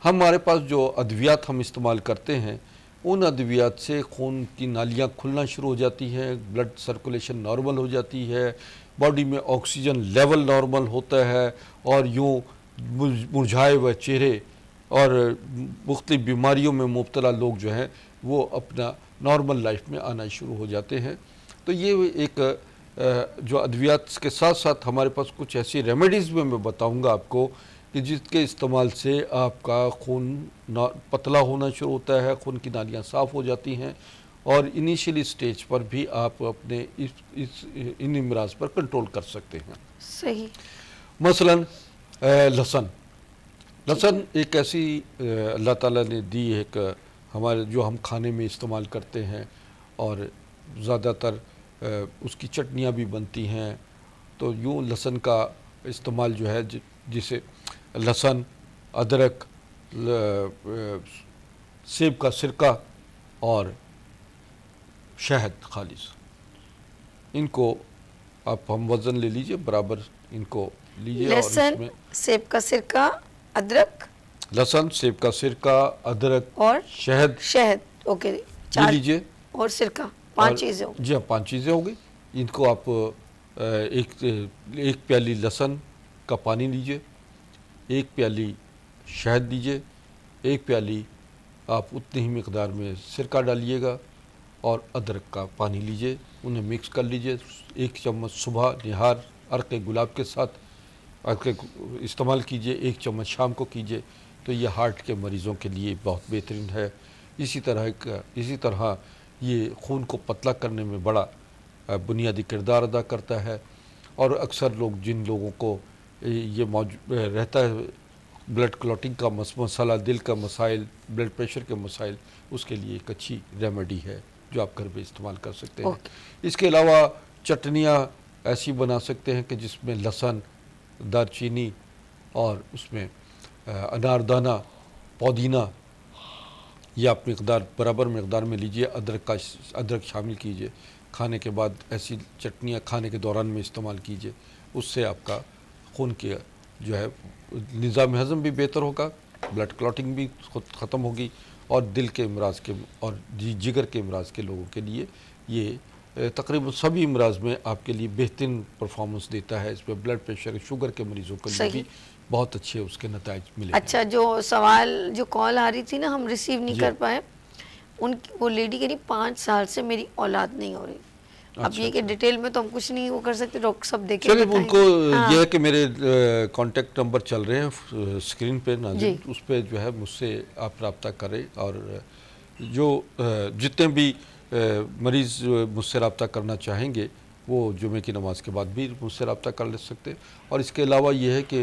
ہمارے پاس جو ادویات ہم استعمال کرتے ہیں، ان ادویات سے خون کی نالیاں کھلنا شروع ہو جاتی ہیں، بلڈ سرکولیشن نارمل ہو جاتی ہے، باڈی میں آکسیجن لیول نارمل ہوتا ہے، اور یوں مرجھائے ہوئے چہرے اور مختلف بیماریوں میں مبتلا لوگ جو ہیں وہ اپنا نارمل لائف میں آنا شروع ہو جاتے ہیں۔ تو یہ ایک جو ادویات کے ساتھ ساتھ ہمارے پاس کچھ ایسی ریمیڈیز میں بتاؤں گا آپ کو کہ جس کے استعمال سے آپ کا خون پتلا ہونا شروع ہوتا ہے، خون کی نالیاں صاف ہو جاتی ہیں، اور انیشیلی سٹیج پر بھی آپ اپنے ان امراض پر کنٹرول کر سکتے ہیں۔ صحیح۔ مثلا لہسن ایک ایسی اللہ تعالیٰ نے دی ایک ہمارے جو ہم کھانے میں استعمال کرتے ہیں، اور زیادہ تر اس کی چٹنیاں بھی بنتی ہیں، تو یوں لہسن کا استعمال جو ہے جسے لہسن، ادرک، سیب کا سرکہ اور شہد خالص، ان کو آپ ہم وزن لے لیجئے برابر، ان کو لیجئے، اور اس لہسن، میں سیب کا سرکہ، ادرک، لہسن، سیب کا سرکہ، ادرک اور شہد اوکے، لے لیجئے، اور سرکہ، 5 چیزیں ہوں گی۔ جی ہاں، 5 چیزیں ہوں گی۔ ان کو آپ ایک پیالی لہسن کا پانی لیجئے، 1 پیالی شہد لیجئے، 1 پیالی آپ اتنی ہی مقدار میں سرکہ ڈالیے گا، اور ادرک کا پانی لیجئے، انہیں مکس کر لیجئے، 1 چمچ صبح نہار عرق گلاب کے ساتھ استعمال کیجئے، 1 چمچ شام کو کیجئے، تو یہ ہارٹ کے مریضوں کے لیے بہت بہترین ہے۔ اسی طرح یہ خون کو پتلا کرنے میں بڑا بنیادی کردار ادا کرتا ہے، اور اکثر لوگ جن لوگوں کو یہ رہتا ہے بلڈ کلوٹنگ کا مسئلہ، دل کا مسائل، بلڈ پریشر کے مسائل، اس کے لیے ایک اچھی ریمیڈی ہے جو آپ گھر پہ استعمال کر سکتے ہیں۔ اس کے علاوہ چٹنیاں ایسی بنا سکتے ہیں کہ جس میں لہسن، دار چینی، اور اس میں اناردانہ، پودینہ، یہ آپ برابر مقدار میں لیجئے، ادرک شامل کیجئے، کھانے کے بعد ایسی چٹنیاں کھانے کے دوران میں استعمال کیجئے، اس سے آپ کا خون کے جو ہے نظام ہضم بھی بہتر ہوگا، بلڈ کلوٹنگ بھی ختم ہوگی، اور دل کے امراض کے اور جگر کے امراض کے لوگوں کے لیے یہ تقریباً سبھی امراض میں آپ کے لیے بہترین پرفارمنس دیتا ہے۔ اس میں بلڈ پریشر، شوگر کے مریضوں کے لیے بھی بہت اچھے اس کے نتائج ملے۔ اچھا، جو کال آ رہی تھی نا، ہم ریسیو نہیں کر پائے، وہ لیڈی کہہ رہی 5 سال سے میری اولاد نہیں ہو رہی۔ اب یہ کہ ڈیٹیل میں تو ہم کچھ نہیں وہ کر سکتے، ڈاکٹر صاحب دیکھیں۔ چلیے، ان کو یہ ہے کہ میرے کانٹیکٹ نمبر چل رہے ہیں اسکرین پہ ناظرین، اس پہ جو ہے مجھ سے آپ رابطہ کریں، اور جو جتنے بھی مریض مجھ سے رابطہ کرنا چاہیں گے وہ جمعے کی نماز کے بعد بھی مجھ سے رابطہ کر لے سکتے ہیں۔ اور اس کے علاوہ یہ ہے کہ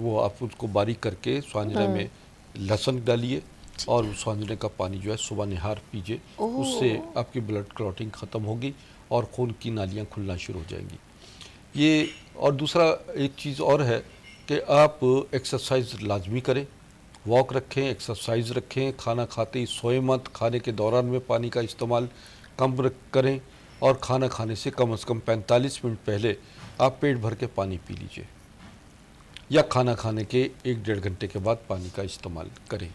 وہ آپ اس کو باریک کر کے سوانجنے میں لہسن ڈالیے اور سوانجنے کا پانی جو ہے صبح نہار پیجیے. اس سے آپ کی بلڈ کلاٹنگ ختم ہوگی اور خون کی نالیاں کھلنا شروع ہو جائیں گی. یہ اور دوسرا ایک چیز اور ہے کہ آپ ایکسرسائز لازمی کریں, واک رکھیں, ایکسرسائز رکھیں, کھانا کھاتے ہی سوئے مت, کھانے کے دوران میں پانی کا استعمال کم کریں اور کھانا کھانے سے کم از کم 45 منٹ پہلے آپ پیٹ بھر کے پانی پی لیجئے یا کھانا کھانے کے 1-1.5 گھنٹے کے بعد پانی کا استعمال کریں.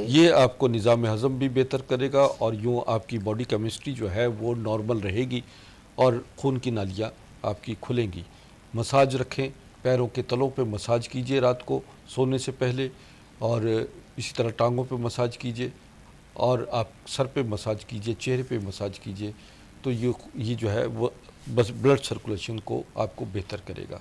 یہ آپ کو نظام ہضم بھی بہتر کرے گا اور یوں آپ کی باڈی کیمسٹری جو ہے وہ نارمل رہے گی اور خون کی نالیاں آپ کی کھلیں گی. مساج رکھیں, پیروں کے تلوں پہ مساج کیجئے رات کو سونے سے پہلے, اور اسی طرح ٹانگوں پہ مساج کیجئے اور آپ سر پہ مساج کیجئے, چہرے پہ مساج کیجئے. تو یہ جو ہے وہ بس بلڈ سرکولیشن کو آپ کو بہتر کرے گا.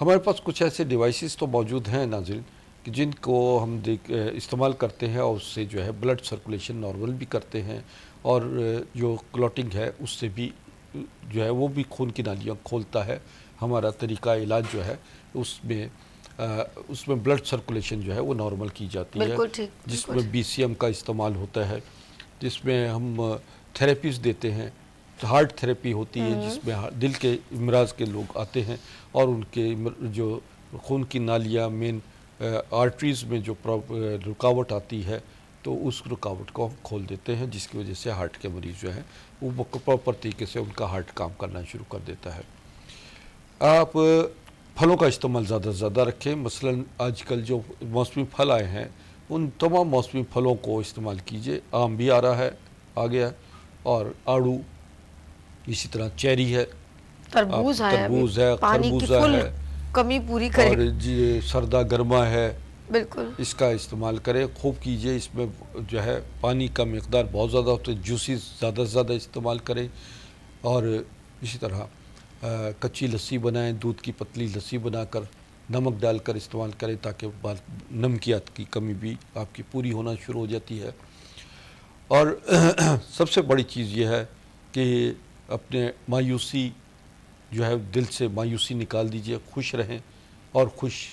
ہمارے پاس کچھ ایسے ڈیوائسز تو موجود ہیں ناظرین کہ جن کو ہم استعمال کرتے ہیں اور اس سے جو ہے بلڈ سرکولیشن نارمل بھی کرتے ہیں اور جو کلاٹنگ ہے اس سے بھی جو ہے وہ بھی خون کی نالیاں کھولتا ہے. ہمارا طریقہ علاج جو ہے اس میں بلڈ سرکولیشن جو ہے وہ نارمل کی جاتی ہے, جس میں BCM کا استعمال ہوتا ہے, جس میں ہم تھیراپیز دیتے ہیں. ہارٹ تھیراپی ہوتی ہے جس میں دل کے امراض کے لوگ آتے ہیں اور ان کے جو خون کی نالیاں مین آرٹریز میں جو رکاوٹ آتی ہے تو اس رکاوٹ کو ہم کھول دیتے ہیں, جس کی وجہ سے ہارٹ کے مریض جو ہیں وہ پراپر طریقے سے ان کا ہارٹ کام کرنا شروع کر دیتا ہے. آپ پھلوں کا استعمال زیادہ سے زیادہ رکھیں. مثلا آج کل جو موسمی پھل آئے ہیں ان تمام موسمی پھلوں کو استعمال کیجئے. آم بھی آ رہا ہے, آ گیا, اور آڑو, اسی طرح چیری ہے, تربوز ہے, خربوزہ ہے, کمی پوری کرے, اور جی سردہ گرما ہے, بالکل اس کا استعمال کریں, خوب کیجئے. اس میں جو ہے پانی کا مقدار بہت زیادہ ہوتا ہے, جوسیز زیادہ سے زیادہ استعمال کریں. اور اسی طرح کچی لسی بنائیں, دودھ کی پتلی لسی بنا کر نمک ڈال کر استعمال کریں تاکہ نمکیات کی کمی بھی آپ کی پوری ہونا شروع ہو جاتی ہے. اور سب سے بڑی چیز یہ ہے کہ اپنے مایوسی جو ہے دل سے مایوسی نکال دیجئے, خوش رہیں اور خوش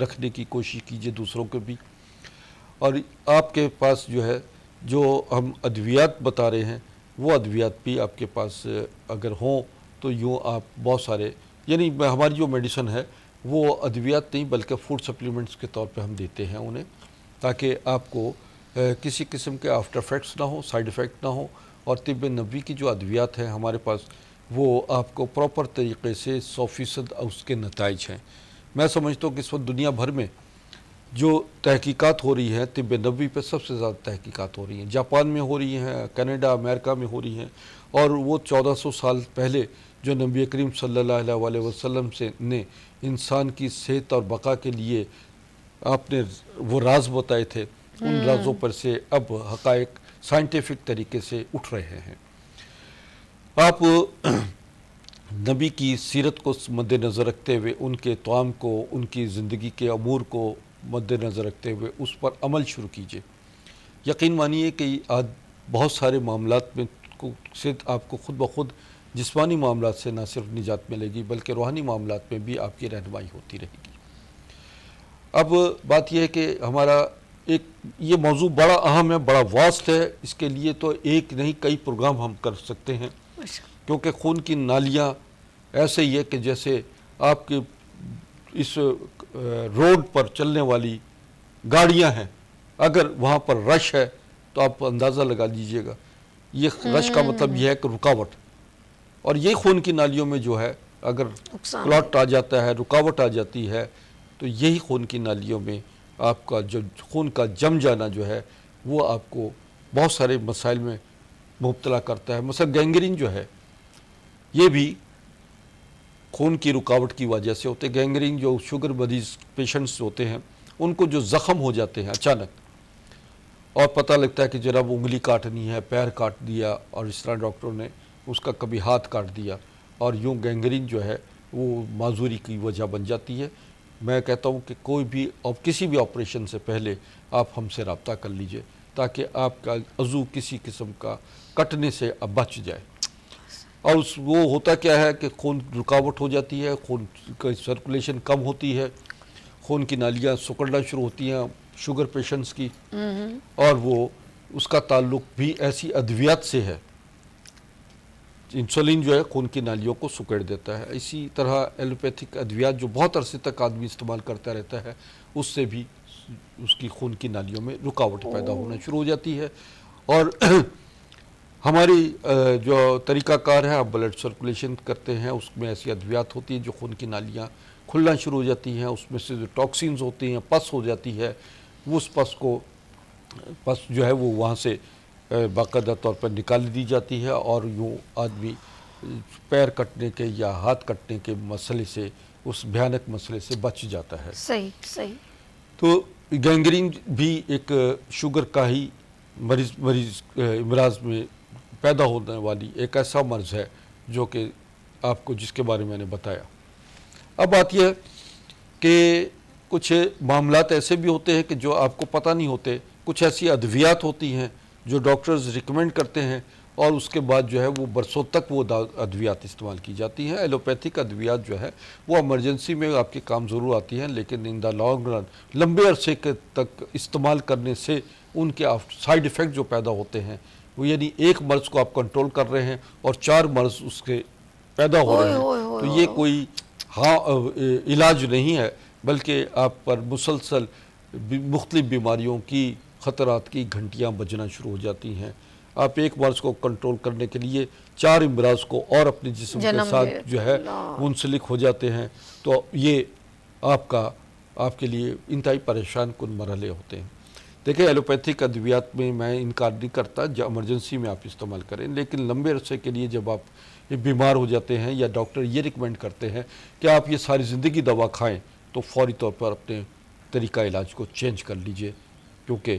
رکھنے کی کوشش کیجئے دوسروں کو بھی. اور آپ کے پاس جو ہے جو ہم ادویات بتا رہے ہیں وہ ادویات بھی آپ کے پاس اگر ہوں تو یوں آپ بہت سارے, یعنی ہماری جو میڈیسن ہے وہ ادویات نہیں بلکہ فوڈ سپلیمنٹس کے طور پہ ہم دیتے ہیں انہیں, تاکہ آپ کو کسی قسم کے آفٹر افیکٹس نہ ہوں, سائیڈ افیکٹ نہ ہوں. اور طب نبوی کی جو ادویات ہیں ہمارے پاس وہ آپ کو پراپر طریقے سے 100% اس کے نتائج ہیں. میں سمجھتا ہوں کہ اس وقت دنیا بھر میں جو تحقیقات ہو رہی ہیں طب نبوی پہ سب سے زیادہ تحقیقات ہو رہی ہیں. جاپان میں ہو رہی ہیں, کینیڈا, امریکہ میں ہو رہی ہیں, اور وہ 1400 سال پہلے جو نبی کریم صلی اللہ علیہ وسلم نے انسان کی صحت اور بقا کے لیے آپ نے وہ راز بتائے تھے, ان رازوں پر سے اب حقائق سائنٹیفک طریقے سے اٹھ رہے ہیں. آپ نبی کی سیرت کو مد نظر رکھتے ہوئے, ان کے طعام کو, ان کی زندگی کے امور کو مد نظر رکھتے ہوئے اس پر عمل شروع کیجئے. یقین مانیے کہ بہت سارے معاملات میں سے آپ کو خود بخود جسمانی معاملات سے نہ صرف نجات ملے گی بلکہ روحانی معاملات میں بھی آپ کی رہنمائی ہوتی رہے گی. اب بات یہ ہے کہ ہمارا یہ موضوع بڑا اہم ہے, بڑا واسٹ ہے. اس کے لیے تو ایک نہیں کئی پروگرام ہم کر سکتے ہیں, کیونکہ خون کی نالیاں ایسے ہی ہے کہ جیسے آپ کے اس روڈ پر چلنے والی گاڑیاں ہیں, اگر وہاں پر رش ہے تو آپ اندازہ لگا لیجئے گا. یہ رش کا مطلب یہ ہے کہ رکاوٹ, اور یہ خون کی نالیوں میں جو ہے اگر کلاٹ آ جاتا ہے, رکاوٹ آ جاتی ہے, تو یہی خون کی نالیوں میں آپ کا جو خون کا جم جانا جو ہے وہ آپ کو بہت سارے مسائل میں مبتلا کرتا ہے. مثلا گینگرین جو ہے یہ بھی خون کی رکاوٹ کی وجہ سے ہوتے. گینگرین جو شوگر مریض پیشنٹس ہوتے ہیں ان کو جو زخم ہو جاتے ہیں اچانک اور پتہ لگتا ہے کہ جناب انگلی کاٹنی ہے, پیر کاٹ دیا, اور اس طرح ڈاکٹروں نے اس کا کبھی ہاتھ کاٹ دیا, اور یوں گینگرین جو ہے وہ معذوری کی وجہ بن جاتی ہے. میں کہتا ہوں کہ کوئی بھی کسی بھی آپریشن سے پہلے آپ ہم سے رابطہ کر لیجئے تاکہ آپ کا عضو کسی قسم کا کٹنے سے بچ جائے. اور وہ ہوتا کیا ہے کہ خون رکاوٹ ہو جاتی ہے, خون کا سرکولیشن کم ہوتی ہے, خون کی نالیاں سکڑنا شروع ہوتی ہیں شوگر پیشنٹس کی، اور وہ اس کا تعلق بھی ایسی ادویات سے ہے. انسولین جو ہے خون کی نالیوں کو سکڑ دیتا ہے. اسی طرح ایلوپیتھک ادویات جو بہت عرصے تک آدمی استعمال کرتا رہتا ہے اس سے بھی اس کی خون کی نالیوں میں رکاوٹ پیدا ہونا شروع ہو جاتی ہے. اور ہماری جو طریقہ کار ہے، آپ بلڈ سرکولیشن کرتے ہیں، اس میں ایسی ادویات ہوتی ہیں جو خون کی نالیاں کھلنا شروع ہو جاتی ہیں، اس میں سے جو ٹاکسینز ہوتی ہیں، پس ہو جاتی ہے، اس پس جو ہے وہ وہاں سے باقاعدہ طور پر نکال دی جاتی ہے، اور یوں آدمی پیر کٹنے کے یا ہاتھ کٹنے کے مسئلے سے، اس بھیانک مسئلے سے بچ جاتا ہے. صحیح. تو گینگرین بھی ایک شوگر کا ہی امراض میں پیدا ہونے والی ایک ایسا مرض ہے جو کہ آپ کو جس کے بارے میں نے بتایا. اب بات یہ ہے کہ کچھ معاملات ایسے بھی ہوتے ہیں کہ جو آپ کو پتہ نہیں ہوتے. کچھ ایسی ادویات ہوتی ہیں جو ڈاکٹرز ریکمینڈ کرتے ہیں اور اس کے بعد جو ہے وہ برسوں تک وہ ادویات استعمال کی جاتی ہیں. ایلوپیتھک ادویات جو ہے وہ ایمرجنسی میں آپ کے کام ضرور آتی ہیں، لیکن ان دا لانگ رن لمبے عرصے تک استعمال کرنے سے ان کے سائیڈ ایفیکٹ جو پیدا ہوتے ہیں وہ یعنی ایک مرض کو آپ کنٹرول کر رہے ہیں اور 4 مرض اس کے پیدا ہو رہے ہیں. تو یہ کوئی علاج نہیں ہے، بلکہ آپ پر مسلسل مختلف بیماریوں کی خطرات کی گھنٹیاں بجنا شروع ہو جاتی ہیں. آپ ایک مرض کو کنٹرول کرنے کے لیے 4 امراض کو اور اپنے جسم کے ساتھ جو ہے منسلک ہو جاتے ہیں. تو یہ آپ کے لیے انتہائی پریشان کن مرحلے ہوتے ہیں. دیکھیں ایلوپیتھک ادویات میں میں انکار نہیں کرتا، جو ایمرجنسی میں آپ استعمال کریں، لیکن لمبے عرصے کے لیے جب آپ بیمار ہو جاتے ہیں یا ڈاکٹر یہ ریکمینڈ کرتے ہیں کہ آپ یہ ساری زندگی دوا کھائیں، تو فوری طور پر اپنے طریقہ علاج کو چینج کر لیجئے، کیونکہ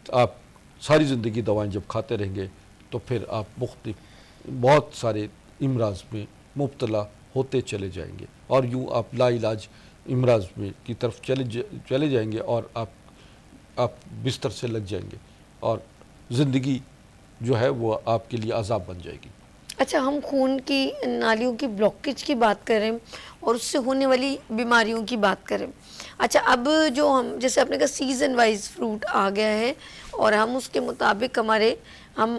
آپ ساری زندگی دوائیں جب کھاتے رہیں گے تو پھر آپ بہت سارے امراض میں مبتلا ہوتے چلے جائیں گے، اور یوں آپ لا علاج امراض میں کی طرف چلے جائیں گے، اور آپ بستر سے لگ جائیں گے، اور زندگی جو ہے وہ آپ کے لیے عذاب بن جائے گی. اچھا، ہم خون کی نالیوں کی بلاکیج کی بات کریں اور اس سے ہونے والی بیماریوں کی بات کریں. اچھا، اب جو ہم جیسے آپ نے کہا سیزن وائز فروٹ آ گیا ہے اور ہم اس کے مطابق ہم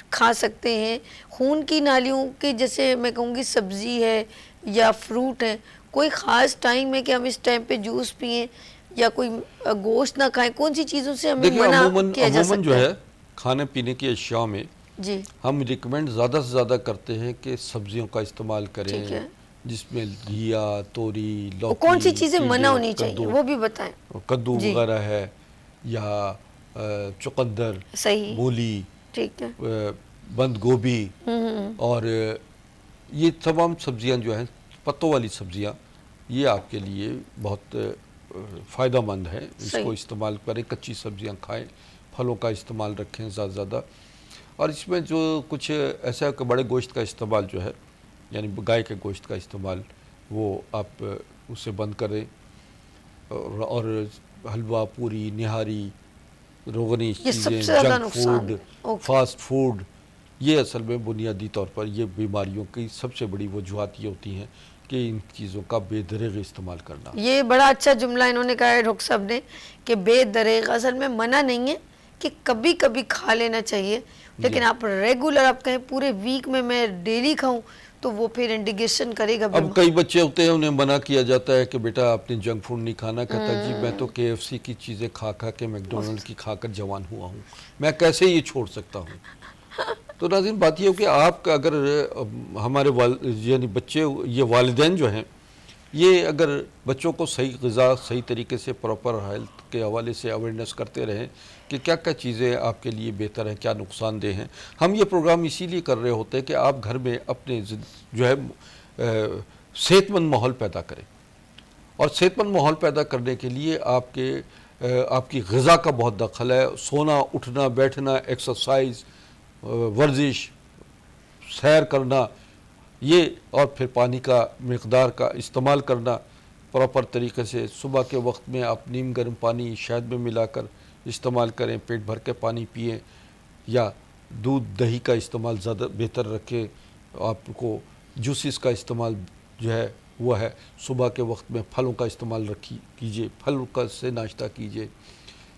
کھا سکتے ہیں. خون کی نالیوں کے جیسے میں کہوں گی سبزی ہے یا فروٹ ہے، کوئی خاص ٹائم ہے کہ ہم اس ٹائم پہ جوس پئیں یا کوئی گوشت نہ کھائیں؟ کون سی چیزوں سے ہمیں منع کیا جا سکتا ہے؟ عموماً جو ہے کھانے پینے کی اشیاء میں جی ہم ریکمینڈ زیادہ سے زیادہ کرتے ہیں کہ سبزیوں کا استعمال کریں، جس میں گھیا، توری، لوکی. کون سی چیزیں منع ہونی چاہیے وہ بھی بتائیں. کدو وغیرہ ہے، یا چقندر، مولی، ٹھیک ہے، بند گوبھی، اور یہ تمام سبزیاں جو ہیں پتوں والی سبزیاں، یہ آپ کے لیے بہت فائدہ مند ہے. اس کو استعمال کریں، کچی سبزیاں کھائیں، پھلوں کا استعمال رکھیں زیادہ. اور اس میں جو کچھ ایسا ہے کہ بڑے گوشت کا استعمال جو ہے، یعنی گائے کے گوشت کا استعمال، وہ آپ اسے بند کریں. اور حلوہ، پوری، نہاری، روغنی چیزیں، جنک فوڈ، فاسٹ فوڈ، یہ اصل میں بنیادی طور پر یہ بیماریوں کی سب سے بڑی وجوہات یہ ہوتی ہیں کہ ان چیزوں کا بے دریغ استعمال کرنا. یہ بڑا اچھا جملہ انہوں نے کہا ہے ڈاکٹر صاحب نے کہ بے دریغ. اصل میں منع نہیں ہے کہ کبھی کبھی کھا لینا چاہیے، لیکن آپ ریگولر آپ کہیں پورے ویک میں ڈیلی کھاؤں تو وہ پھر انڈیگیشن کرے گا. اب کئی بچے ہوتے ہیں انہیں منع کیا جاتا ہے کہ بیٹا آپ نے جنک فوڈ نہیں کھانا. کہتا ہے جی میں تو KFC کی چیزیں کھا کے میکڈونلڈ کی کھا کر جوان ہوا ہوں، میں کیسے یہ چھوڑ سکتا ہوں. تو ناظرین بات یہ ہو کہ آپ کا اگر ہمارے یعنی بچے، یہ والدین جو ہیں، یہ اگر بچوں کو صحیح غذا صحیح طریقے سے پراپر ہیلتھ کے حوالے سے اویئرنیس کرتے رہیں کہ کیا کیا چیزیں آپ کے لیے بہتر ہیں، کیا نقصان دہ ہیں. ہم یہ پروگرام اسی لیے کر رہے ہوتے ہیں کہ آپ گھر میں اپنے جو ہے صحت مند ماحول پیدا کریں، اور صحت مند ماحول پیدا کرنے کے لیے آپ کی غذا کا بہت دخل ہے. سونا، اٹھنا، بیٹھنا، ایکسرسائز، ورزش، سیر کرنا، یہ، اور پھر پانی کا مقدار کا استعمال کرنا پراپر طریقے سے. صبح کے وقت میں آپ نیم گرم پانی شہد میں ملا کر استعمال کریں، پیٹ بھر کے پانی پئیں، یا دودھ دہی کا استعمال زیادہ بہتر رکھیں. آپ کو جوسز کا استعمال جو ہے وہ ہے صبح کے وقت میں پھلوں کا استعمال کیجیے، پھل کا سے ناشتہ کیجیے،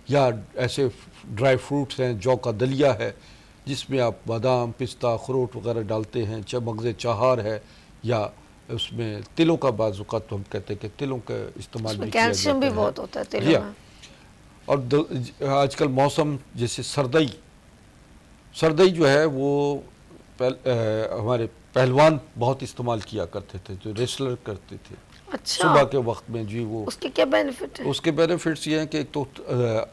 یا ایسے ڈرائی فروٹس ہیں، جو کا دلیا ہے جس میں آپ بادام، پستہ، اخروٹ وغیرہ ڈالتے ہیں، مغز چہار ہے، یا اس میں تلوں کا بعض اوقات تو ہم کہتے ہیں کہ تلوں کا استعمال بھی کیا جاتا ہے، کیلشیم بھی بہت ہوتا ہے تلوں میں۔ اور آج کل موسم جیسے سردئی جو ہے وہ ہمارے پہلوان بہت استعمال کیا کرتے تھے، جو ریسلر کرتے تھے صبح کے وقت میں جی۔ وہ اس کے کیا بینیفٹ ہیں؟ اس کے بینیفٹس یہ ہیں کہ ایک تو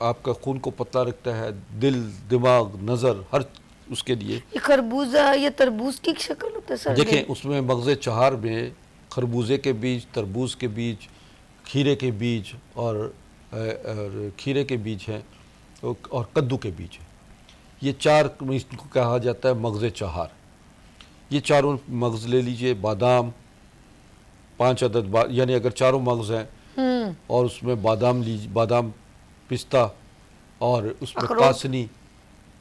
آپ کا خون کو پتلا رکھتا ہے، دل، دماغ، نظر، ہر اس کے لیے۔ یہ خربوزہ یا تربوز کی شکل ہوتا ہے سر؟ دیکھیں اس میں مغز چہار میں خربوزے کے بیج، تربوز کے بیج، کھیرے کے بیج اور کھیرے کے بیج ہیں اور کدو کے بیج ہیں، یہ چار اس کو کہا جاتا ہے مغز چہار۔ یہ چاروں مغز لے لیجئے، بادام 5 عدد، یعنی اگر چاروں مغز ہیں اور اس میں بادام، پستہ اور اس میں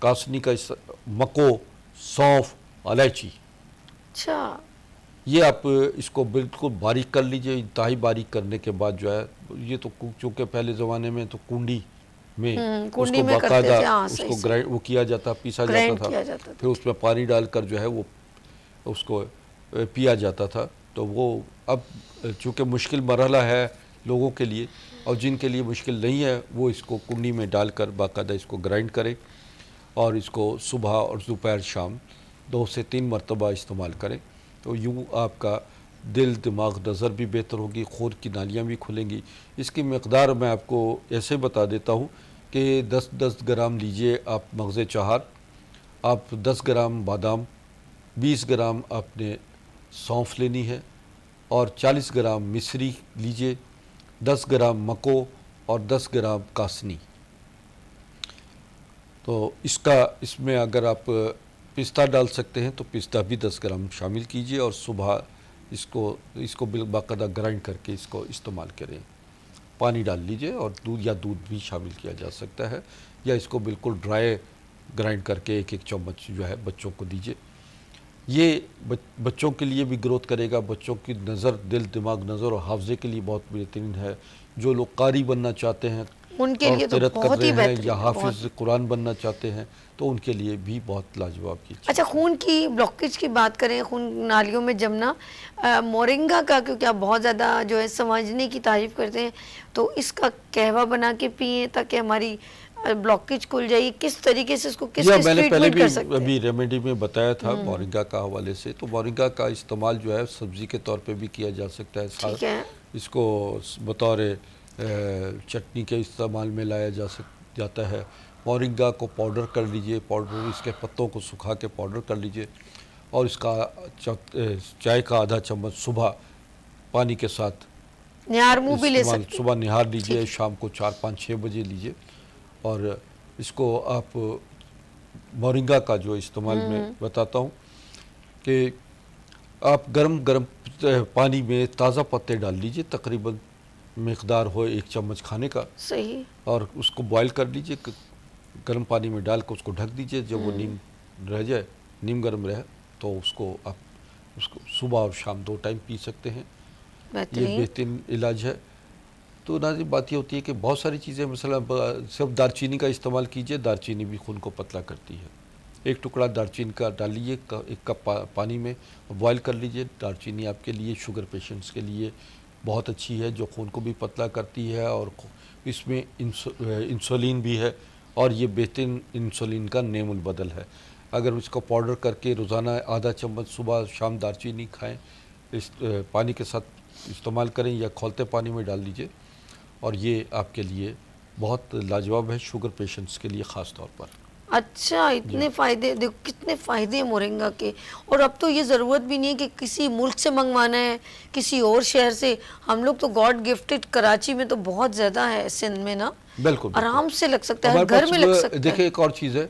کاسنی کا مکو، سونف، الائچی، اچھا یہ آپ اس کو بالکل باریک کر لیجئے۔ انتہائی باریک کرنے کے بعد جو ہے یہ تو چونکہ پہلے زمانے میں تو کنڈی میں اس کو باقاعدہ اس کو وہ کیا جاتا، پیسا جاتا تھا، پھر اس میں پانی ڈال کر جو ہے وہ اس کو پیا جاتا تھا۔ تو وہ اب چونکہ مشکل مرحلہ ہے لوگوں کے لیے، اور جن کے لیے مشکل نہیں ہے وہ اس کو کنڈی میں ڈال کر باقاعدہ اس کو گرائنڈ کریں اور اس کو صبح اور دوپہر شام 2 سے 3 مرتبہ استعمال کریں، تو یوں آپ کا دل، دماغ، نظر بھی بہتر ہوگی، خون کی نالیاں بھی کھلیں گی۔ اس کی مقدار میں آپ کو ایسے بتا دیتا ہوں کہ 10 گرام لیجئے آپ مغز چہار، آپ 10 گرام بادام، 20 گرام آپ نے سونف لینی ہے، اور 40 گرام مصری لیجئے، 10 گرام مکو اور 10 گرام کاسنی۔ تو اس میں اگر آپ پستہ ڈال سکتے ہیں تو پستہ بھی 10 گرام شامل کیجئے، اور صبح اس کو باقاعدہ گرائنڈ کر کے اس کو استعمال کریں۔ پانی ڈال لیجئے اور دودھ بھی شامل کیا جا سکتا ہے، یا اس کو بالکل ڈرائی گرائنڈ کر کے 1 چمچ جو ہے بچوں کو دیجئے۔ یہ بچوں کے لیے بھی گروتھ کرے گا، بچوں کی نظر، دل، دماغ، نظر اور حافظے کے لیے بہت بہترین ہے۔ جو لوگ قاری بننا چاہتے ہیں ان کے لیے تو بہت ہی بہترین ہے، یا حافظ قرآن بننا چاہتے ہیں تو ان کے لیے بھی بہت لاجواب چیز۔ اچھا، خون کی بلاکیج کی بات کریں، خون نالیوں میں جمنا، مورنگا کا کیونکہ آپ بہت زیادہ جو ہے سمجھنے کی تعریف کرتے ہیں، تو اس کا قہوہ بنا کے پئیں تاکہ ہماری بلاکیج کھل جائے، کس طریقے سے اس کو کس ٹریٹمنٹ کر سکتے ہیں؟ ابھی ریمیڈی میں بتایا تھا مورنگا کا حوالے سے، تو مورنگا کا استعمال جو ہے سبزی کے طور پہ بھی کیا جا سکتا ہے، اس کو بطور چٹنی کے استعمال میں لایا جاتا ہے۔ مورنگا کو پاؤڈر کر لیجئے، اس کے پتوں کو سکھا کے پاؤڈر کر لیجئے، اور اس کا چائے کا آدھا چمچ صبح پانی کے ساتھ نہار منہ بھی لے سکتے، صبح نہار لیجئے، شام کو 4، 5، 6 بجے لیجئے۔ اور اس کو آپ مورنگا کا جو استعمال میں بتاتا ہوں کہ آپ گرم پانی میں تازہ پتے ڈال لیجئے، تقریباً مقدار ہو 1 چمچ کھانے کا، صحیح، اور اس کو بوائل کر لیجئے، گرم پانی میں ڈال کر اس کو ڈھک دیجئے۔ جب وہ نیم گرم رہے تو اس کو آپ صبح اور شام 2 ٹائم پی سکتے ہیں، یہ بہترین علاج ہے۔ تو ناظرین بات یہ ہوتی ہے کہ بہت ساری چیزیں، مثلا صرف دارچینی کا استعمال کیجئے، دارچینی بھی خون کو پتلا کرتی ہے۔ 1 ٹکڑا دارچینی کا ڈال لیجئے 1 کپ پانی میں، بوائل کر لیجئے۔ دارچینی آپ کے لیے، شوگر پیشنٹس کے لیے بہت اچھی ہے، جو خون کو بھی پتلا کرتی ہے، اور اس میں انسولین بھی ہے، اور یہ بہترین انسولین کا نیم البدل ہے۔ اگر اس کو پاؤڈر کر کے روزانہ آدھا چمچ صبح شام دارچینی کھائیں، اس پانی کے ساتھ استعمال کریں یا کھولتے پانی میں ڈال دیجئے، اور یہ آپ کے لیے بہت لاجواب ہے، شوگر پیشنٹس کے لیے خاص طور پر۔ اچھا، اتنے فائدے، دیکھو کتنے فائدے ہیں مورنگا کے، اور اب تو یہ ضرورت بھی نہیں ہے کہ کسی ملک سے منگوانا ہے، کسی اور شہر سے، ہم لوگ تو گاڈ گفٹڈ، کراچی میں تو بہت زیادہ ہے، سندھ میں نا، بالکل آرام سے لگ سکتا ہے، گھر میں لگ سکتا ہے۔ دیکھیں ایک اور چیز ہے،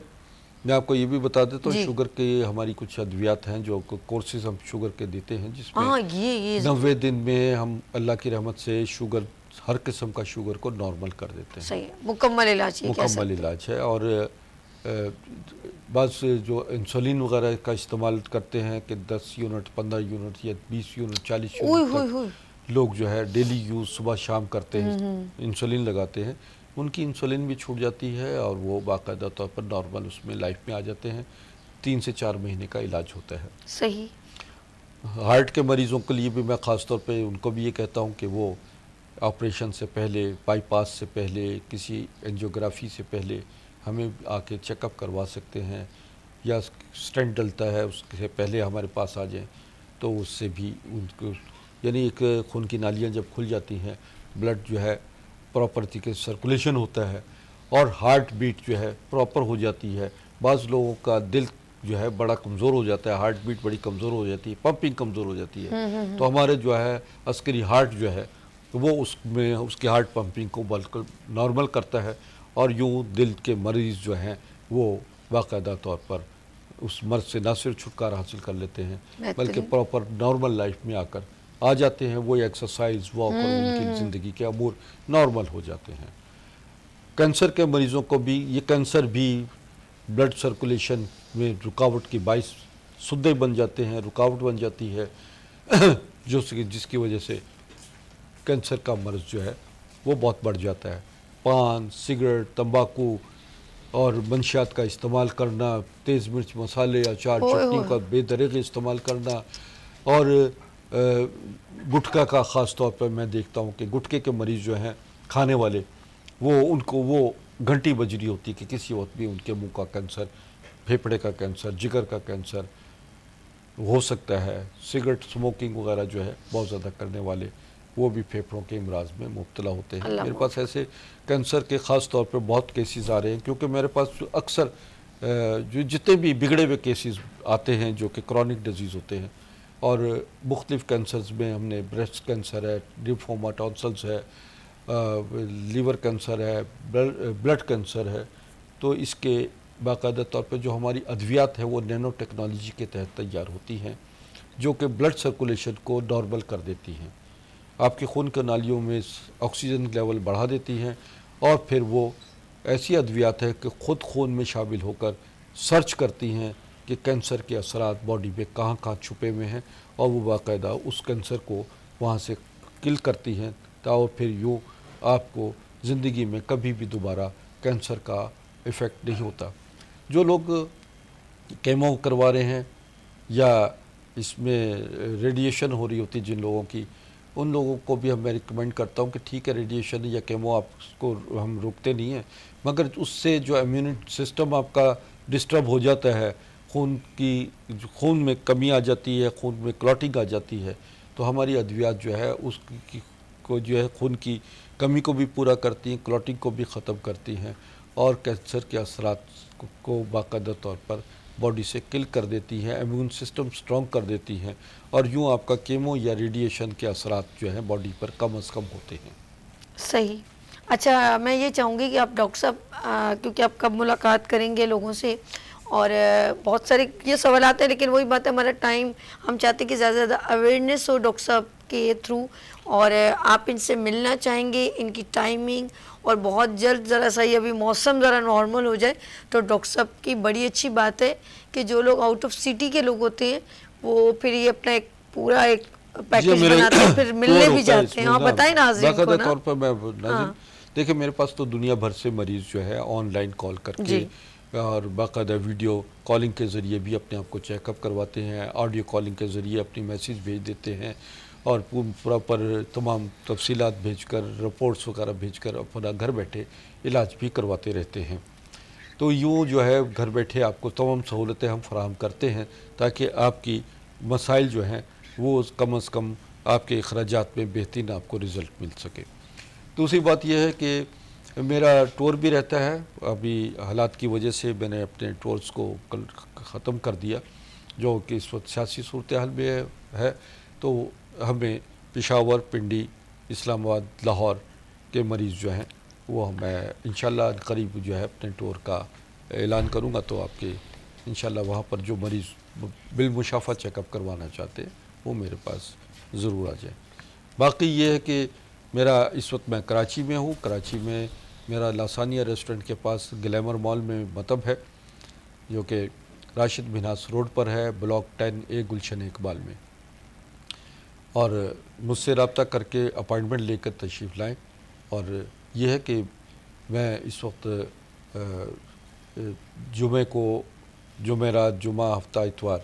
میں آپ کو یہ بھی بتا دیتا ہوں، شوگر کے ہماری کچھ ادویات ہیں جو کورسز ہم شوگر کے دیتے ہیں، جس میں 90 دن میں ہم اللہ کی رحمت سے شوگر، ہر قسم کا شوگر کو نارمل کر دیتے ہیں۔ صحیح، مکمل علاج، مکمل علاج ہے۔ اور بعض جو انسولین وغیرہ کا استعمال کرتے ہیں کہ 10 یونٹ، 15 یونٹ یا 20 یونٹ، 40 یونٹ لوگ جو ہے ڈیلی یوز صبح شام کرتے ہیں، انسولین لگاتے ہیں، ان کی انسولین بھی چھوٹ جاتی ہے اور وہ باقاعدہ طور پر نارمل اس میں لائف میں آ جاتے ہیں۔ 3 سے 4 مہینے کا علاج ہوتا ہے۔ صحیح۔ ہارٹ کے مریضوں کے لیے بھی میں خاص طور پہ ان کو بھی یہ کہتا ہوں کہ وہ آپریشن سے پہلے، بائی پاس سے پہلے، کسی اینجیوگرافی سے پہلے ہمیں آ کے چیک اپ کروا سکتے ہیں، یا اسٹینٹ ڈلتا ہے اس سے پہلے ہمارے پاس آ جائیں تو اس سے بھی ان کو، یعنی ایک خون کی نالیاں جب کھل جاتی ہیں، بلڈ جو ہے پراپر طریقے سے سرکولیشن ہوتا ہے اور ہارٹ بیٹ جو ہے پراپر ہو جاتی ہے۔ بعض لوگوں کا دل جو ہے بڑا کمزور ہو جاتا ہے، ہارٹ بیٹ بڑی کمزور ہو جاتی ہے، پمپنگ کمزور ہو جاتی ہے، تو ہمارے جو ہے عسکری ہارٹ جو ہے وہ اس میں اس کی ہارٹ پمپنگ کو بالکل نارمل کرتا ہے، اور یوں دل کے مریض جو ہیں وہ باقاعدہ طور پر اس مرض سے نہ صرف چھٹکارا حاصل کر لیتے ہیں بلکہ پراپر نارمل لائف میں آ کر آ جاتے ہیں، وہ ایکسرسائز، واک اور ان کی زندگی کے امور نارمل ہو جاتے ہیں۔ کینسر کے مریضوں کو بھی، یہ کینسر بھی بلڈ سرکولیشن میں رکاوٹ کی باعث سدے بن جاتے ہیں، رکاوٹ بن جاتی ہے جس کی وجہ سے کینسر کا مرض جو ہے وہ بہت بڑھ جاتا ہے۔ پان، سگریٹ، تمباکو اور منشیات کا استعمال کرنا، تیز مرچ مسالے، اچار، چٹنی کا بے دریغ استعمال کرنا، اور گٹکا کا خاص طور پر میں دیکھتا ہوں کہ گٹکے کے مریض جو ہیں کھانے والے، وہ ان کو وہ گھنٹی بج رہی ہوتی کہ کسی وقت بھی ان کے منہ کا کینسر، پھیپھڑے کا کینسر، جگر کا کینسر ہو سکتا ہے۔ سگریٹ اسموکنگ وغیرہ جو ہے بہت زیادہ کرنے والے، وہ بھی پھیپھڑوں کے امراض میں مبتلا ہوتے ہیں۔ میرے پاس ایسے کینسر کے خاص طور پر بہت کیسز آ رہے ہیں، کیونکہ میرے پاس اکثر جو جتنے بھی بگڑے ہوئے کیسز آتے ہیں جو کہ کرونک ڈیزیز ہوتے ہیں، اور مختلف کینسرز میں ہم نے بریسٹ کینسر ہے، لیمفوما ٹونسلز ہے، لیور کینسر ہے، بلڈ کینسر ہے، تو اس کے باقاعدہ طور پہ جو ہماری ادویات ہیں وہ نینو ٹیکنالوجی کے تحت تیار ہوتی ہیں، جو کہ بلڈ سرکولیشن کو نارمل کر دیتی ہیں، آپ کے خون کے نالیوں میں آکسیجن لیول بڑھا دیتی ہیں، اور پھر وہ ایسی ادویات ہے کہ خود خون میں شامل ہو کر سرچ کرتی ہیں کہ کینسر کے اثرات باڈی میں کہاں کہاں چھپے ہوئے ہیں، اور وہ باقاعدہ اس کینسر کو وہاں سے کل کرتی ہیں، اور پھر یوں آپ کو زندگی میں کبھی بھی دوبارہ کینسر کا ایفیکٹ نہیں ہوتا۔ جو لوگ کیمو کروا رہے ہیں یا اس میں ریڈیشن ہو رہی ہوتی جن لوگوں کی، ان لوگوں کو بھی میں ریکمینڈ کرتا ہوں کہ ٹھیک ہے ریڈیشن یا کیمو آپ کو ہم روکتے نہیں ہیں، مگر اس سے جو امیون سسٹم آپ کا ڈسٹرب ہو جاتا ہے، خون میں کمی آ جاتی ہے، خون میں کلاٹنگ آ جاتی ہے، تو ہماری ادویات جو ہے اس کو جو ہے خون کی کمی کو بھی پورا کرتی ہیں، کلاٹنگ کو بھی ختم کرتی ہیں، اور کینسر کے اثرات کو باقاعدہ طور پر باڈی سے کل کر دیتی ہیں، امیون سسٹم سٹرونگ کر دیتی ہیں، اور یوں آپ کا کیمو یا ریڈیشن کے اثرات جو ہیں باڈی پر کم از کم ہوتے ہیں۔ صحیح۔ اچھا، میں یہ چاہوں گی کہ آپ ڈاکٹر صاحب، کیونکہ آپ کب ملاقات کریں گے لوگوں سے، اور بہت سارے یہ سوالات ہیں، لیکن وہی بات ہے ہمارا ٹائم، ہم چاہتے ہیں کہ زیادہ سے زیادہ اویئرنیس ہو ڈاکٹر صاحب کے تھرو، اور آپ ان سے ملنا چاہیں گے، ان کی ٹائمنگ، اور بہت جلد ذرا سا یہ ابھی موسم ذرا نارمل ہو جائے تو ڈاکٹر صاحب کی بڑی اچھی بات ہے کہ جو لوگ آؤٹ آف سٹی کے لوگ ہوتے ہیں وہ پھر یہ اپنا ایک پورا ایک پیکیج بناتے ہیں، پھر ملنے بھی جاتے ہیں۔ آپ بتائیں ناظرین کو باقاعدہ نا۔ طور پر میں ناظرین دیکھیں، میرے پاس تو دنیا بھر سے مریض جو ہے آن لائن کال کر کے اور باقاعدہ ویڈیو کالنگ کے ذریعے بھی اپنے آپ کو چیک اپ کرواتے ہیں، آڈیو کالنگ کے ذریعے اپنی میسیج بھیج دیتے ہیں، اور پراپر تمام تفصیلات بھیج کر، رپورٹس وغیرہ بھیج کر اپنا گھر بیٹھے علاج بھی کرواتے رہتے ہیں۔ تو یوں جو ہے گھر بیٹھے آپ کو تمام سہولتیں ہم فراہم کرتے ہیں تاکہ آپ کی مسائل جو ہیں وہ کم از کم آپ کے اخراجات میں بہترین آپ کو رزلٹ مل سکے۔ دوسری بات یہ ہے کہ میرا ٹور بھی رہتا ہے، ابھی حالات کی وجہ سے میں نے اپنے ٹورز کو ختم کر دیا، جو کہ اس وقت سیاسی صورتحال میں ہے، تو ہمیں پشاور، پنڈی، اسلام آباد، لاہور کے مریض جو ہیں وہ میں انشاءاللہ قریب جو ہے اپنے ٹور کا اعلان کروں گا، تو آپ کے انشاءاللہ وہاں پر جو مریض بالمشافہ چیک اپ کروانا چاہتے ہیں وہ میرے پاس ضرور آ جائیں۔ باقی یہ ہے کہ میرا اس وقت میں کراچی میں ہوں، کراچی میں میرا لاسانیہ ریسٹورنٹ کے پاس گلیمر مال میں مطب ہے، جو کہ راشد منہاس روڈ پر ہے، بلاک 10A گلشن اقبال میں، اور مجھ سے رابطہ کر کے اپائنٹمنٹ لے کر تشریف لائیں. اور یہ ہے کہ میں اس وقت جمعے کو جمعرات جمعہ ہفتہ اتوار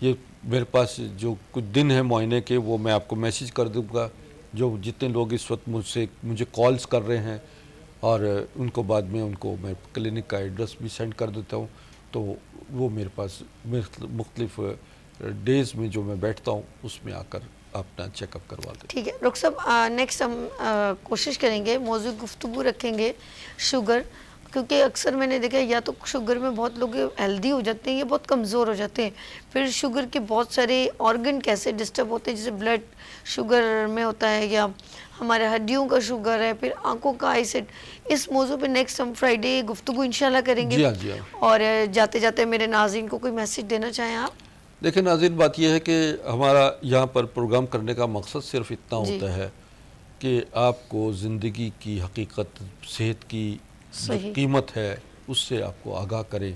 یہ میرے پاس جو کچھ دن ہیں معائنے کے وہ میں آپ کو میسیج کر دوں گا. جو جتنے لوگ اس وقت مجھے کالز کر رہے ہیں اور ان کو بعد میں ان کو میں کلینک کا ایڈریس بھی سینڈ کر دیتا ہوں. تو وہ میرے پاس مختلف ڈیز میں جو میں بیٹھتا ہوں اس میں آ کر اپنا چیک اپ کروا دیں. ٹھیک ہے ڈاکٹر صاحب، نیکسٹ ہم کوشش کریں گے موضوع گفتگو رکھیں گے شوگر، کیونکہ اکثر میں نے دیکھا یا تو شوگر میں بہت لوگ ہیلدی ہو جاتے ہیں یا بہت کمزور ہو جاتے ہیں. پھر شوگر کے بہت سارے آرگن کیسے ڈسٹرب ہوتے ہیں، جیسے بلڈ شوگر میں ہوتا ہے یا ہمارے ہڈیوں کا شوگر ہے، پھر آنکھوں کا ایسڈ. اس موضوع پہ نیکسٹ ہم فرائیڈے گفتگو انشاءاللہ کریں گے. جی ہاں. اور جاتے جاتے میرے ناظرین کو کوئی میسیج دینا چاہیں آپ؟ دیکھیں ناظرین، بات یہ ہے کہ ہمارا یہاں پر پروگرام کرنے کا مقصد صرف اتنا ہوتا ہے کہ آپ کو زندگی کی حقیقت، صحت کی جو قیمت ہے اس سے آپ کو آگاہ کریں،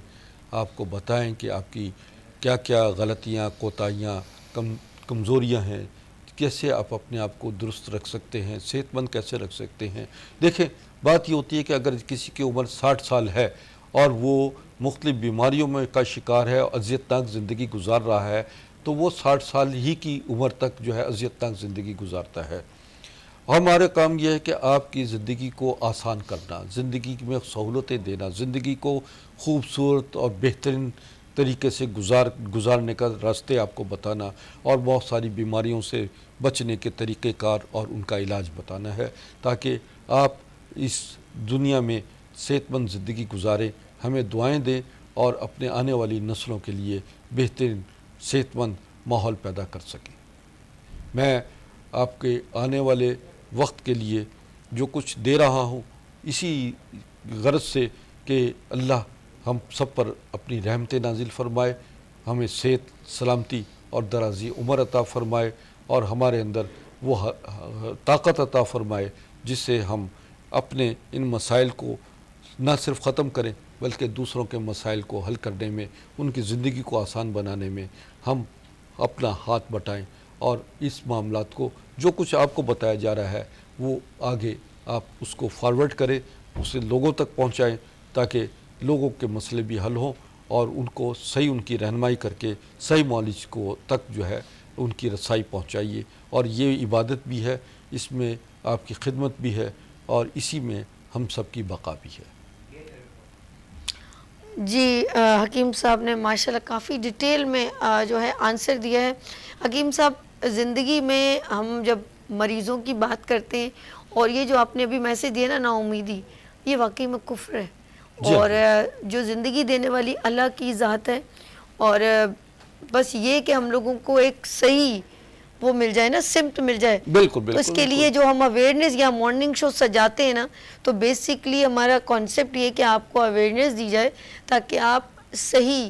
آپ کو بتائیں کہ آپ کی کیا کیا غلطیاں، کوتاہیاں، کمزوریاں ہیں، کیسے آپ اپنے آپ کو درست رکھ سکتے ہیں، صحت مند کیسے رکھ سکتے ہیں. دیکھیں بات یہ ہوتی ہے کہ اگر کسی کی عمر 60 سال ہے اور وہ مختلف بیماریوں میں کا شکار ہے، اذیت ناک زندگی گزار رہا ہے، تو وہ 60 سال ہی کی عمر تک جو ہے اذیت ناک زندگی گزارتا ہے. ہمارا کام یہ ہے کہ آپ کی زندگی کو آسان کرنا، زندگی میں سہولتیں دینا، زندگی کو خوبصورت اور بہترین طریقے سے گزارنے کا راستے آپ کو بتانا، اور بہت ساری بیماریوں سے بچنے کے طریقہ کار اور ان کا علاج بتانا ہے، تاکہ آپ اس دنیا میں صحت مند زندگی گزاریں، ہمیں دعائیں دیں اور اپنے آنے والی نسلوں کے لیے بہترین صحت مند ماحول پیدا کر سکیں. میں آپ کے آنے والے وقت کے لیے جو کچھ دے رہا ہوں اسی غرض سے کہ اللہ ہم سب پر اپنی رحمتیں نازل فرمائے، ہمیں صحت، سلامتی اور درازی عمر عطا فرمائے، اور ہمارے اندر وہ طاقت عطا فرمائے جس سے ہم اپنے ان مسائل کو نہ صرف ختم کریں بلکہ دوسروں کے مسائل کو حل کرنے میں، ان کی زندگی کو آسان بنانے میں ہم اپنا ہاتھ بٹائیں، اور اس معاملات کو جو کچھ آپ کو بتایا جا رہا ہے وہ آگے آپ اس کو فارورڈ کریں، اسے لوگوں تک پہنچائیں، تاکہ لوگوں کے مسئلے بھی حل ہوں اور ان کو صحیح ان کی رہنمائی کر کے صحیح معالج کو تک جو ہے ان کی رسائی پہنچائیے. اور یہ عبادت بھی ہے، اس میں آپ کی خدمت بھی ہے، اور اسی میں ہم سب کی بقا بھی ہے. جی حکیم صاحب نے ماشاءاللہ کافی ڈیٹیل میں جو ہے آنسر دیا ہے. حکیم صاحب، زندگی میں ہم جب مریضوں کی بات کرتے ہیں، اور یہ جو آپ نے ابھی میسیج دیا نا امیدی، یہ واقعی میں کفر ہے. اور جو زندگی دینے والی اللہ کی ذات ہے، اور بس یہ کہ ہم لوگوں کو ایک صحیح وہ مل جائے نا، سمت مل جائے. بالکل تو اس کے لیے جو ہم اویئرنیس یا مارننگ شو سجاتے ہیں نا، تو بیسکلی ہمارا کانسیپٹ یہ کہ آپ کو اویئرنیس دی جائے تاکہ آپ صحیح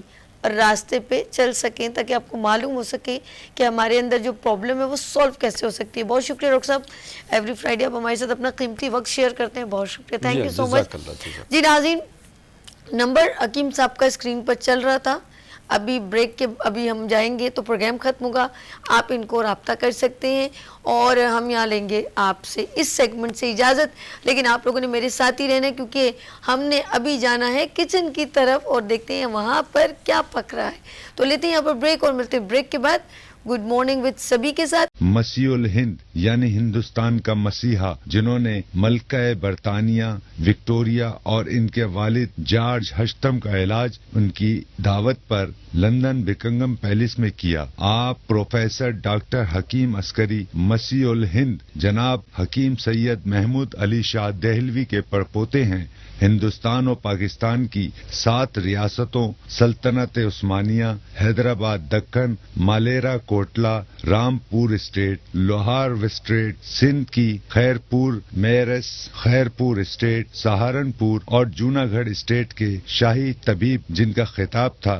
راستے پہ چل سکیں، تاکہ آپ کو معلوم ہو سکے کہ ہمارے اندر جو پرابلم ہے وہ سولو کیسے ہو سکتی ہے. بہت شکریہ ڈاکٹر صاحب، ایوری فرائیڈے آپ ہمارے ساتھ اپنا قیمتی وقت شیئر کرتے ہیں. بہت شکریہ، تھینک یو سو مچ. جی ناظرین، نمبر حکیم صاحب کا اسکرین پر چل رہا تھا. ابھی بریک کے ابھی ہم جائیں گے تو پروگرام ختم ہوگا، آپ ان کو رابطہ کر سکتے ہیں، اور ہم یہاں لیں گے آپ سے اس سیگمنٹ سے اجازت. لیکن آپ لوگوں نے میرے ساتھ ہی رہنا ہے، کیونکہ ہم نے ابھی جانا ہے کچن کی طرف اور دیکھتے ہیں وہاں پر کیا پک رہا ہے. تو لیتے ہیں یہاں پر بریک اور ملتے ہیں بریک کے بعد گڈ مارننگ وتھ سبھی کے ساتھ. مسیح الہند یعنی ہندوستان کا مسیحا، جنہوں نے ملکہ برطانیہ وکٹوریہ اور ان کے والد جارج ہشتم کا علاج ان کی دعوت پر لندن بکنگم پیلس میں کیا. آپ پروفیسر ڈاکٹر حکیم عسکری مسیح الہند جناب حکیم سید محمود علی شاہ دہلوی کے پڑپوتے ہیں. ہندوستان و پاکستان کی 7 ریاستوں سلطنت عثمانیہ، حیدرآباد دکن، مالیرا کوٹلا، رامپور اسٹیٹ، لوہار وسٹریٹ، سندھ کی خیرپور میرس، خیرپور اسٹیٹ، سہارنپور اور جوناگڑھ اسٹیٹ کے شاہی طبیب جن کا خطاب تھا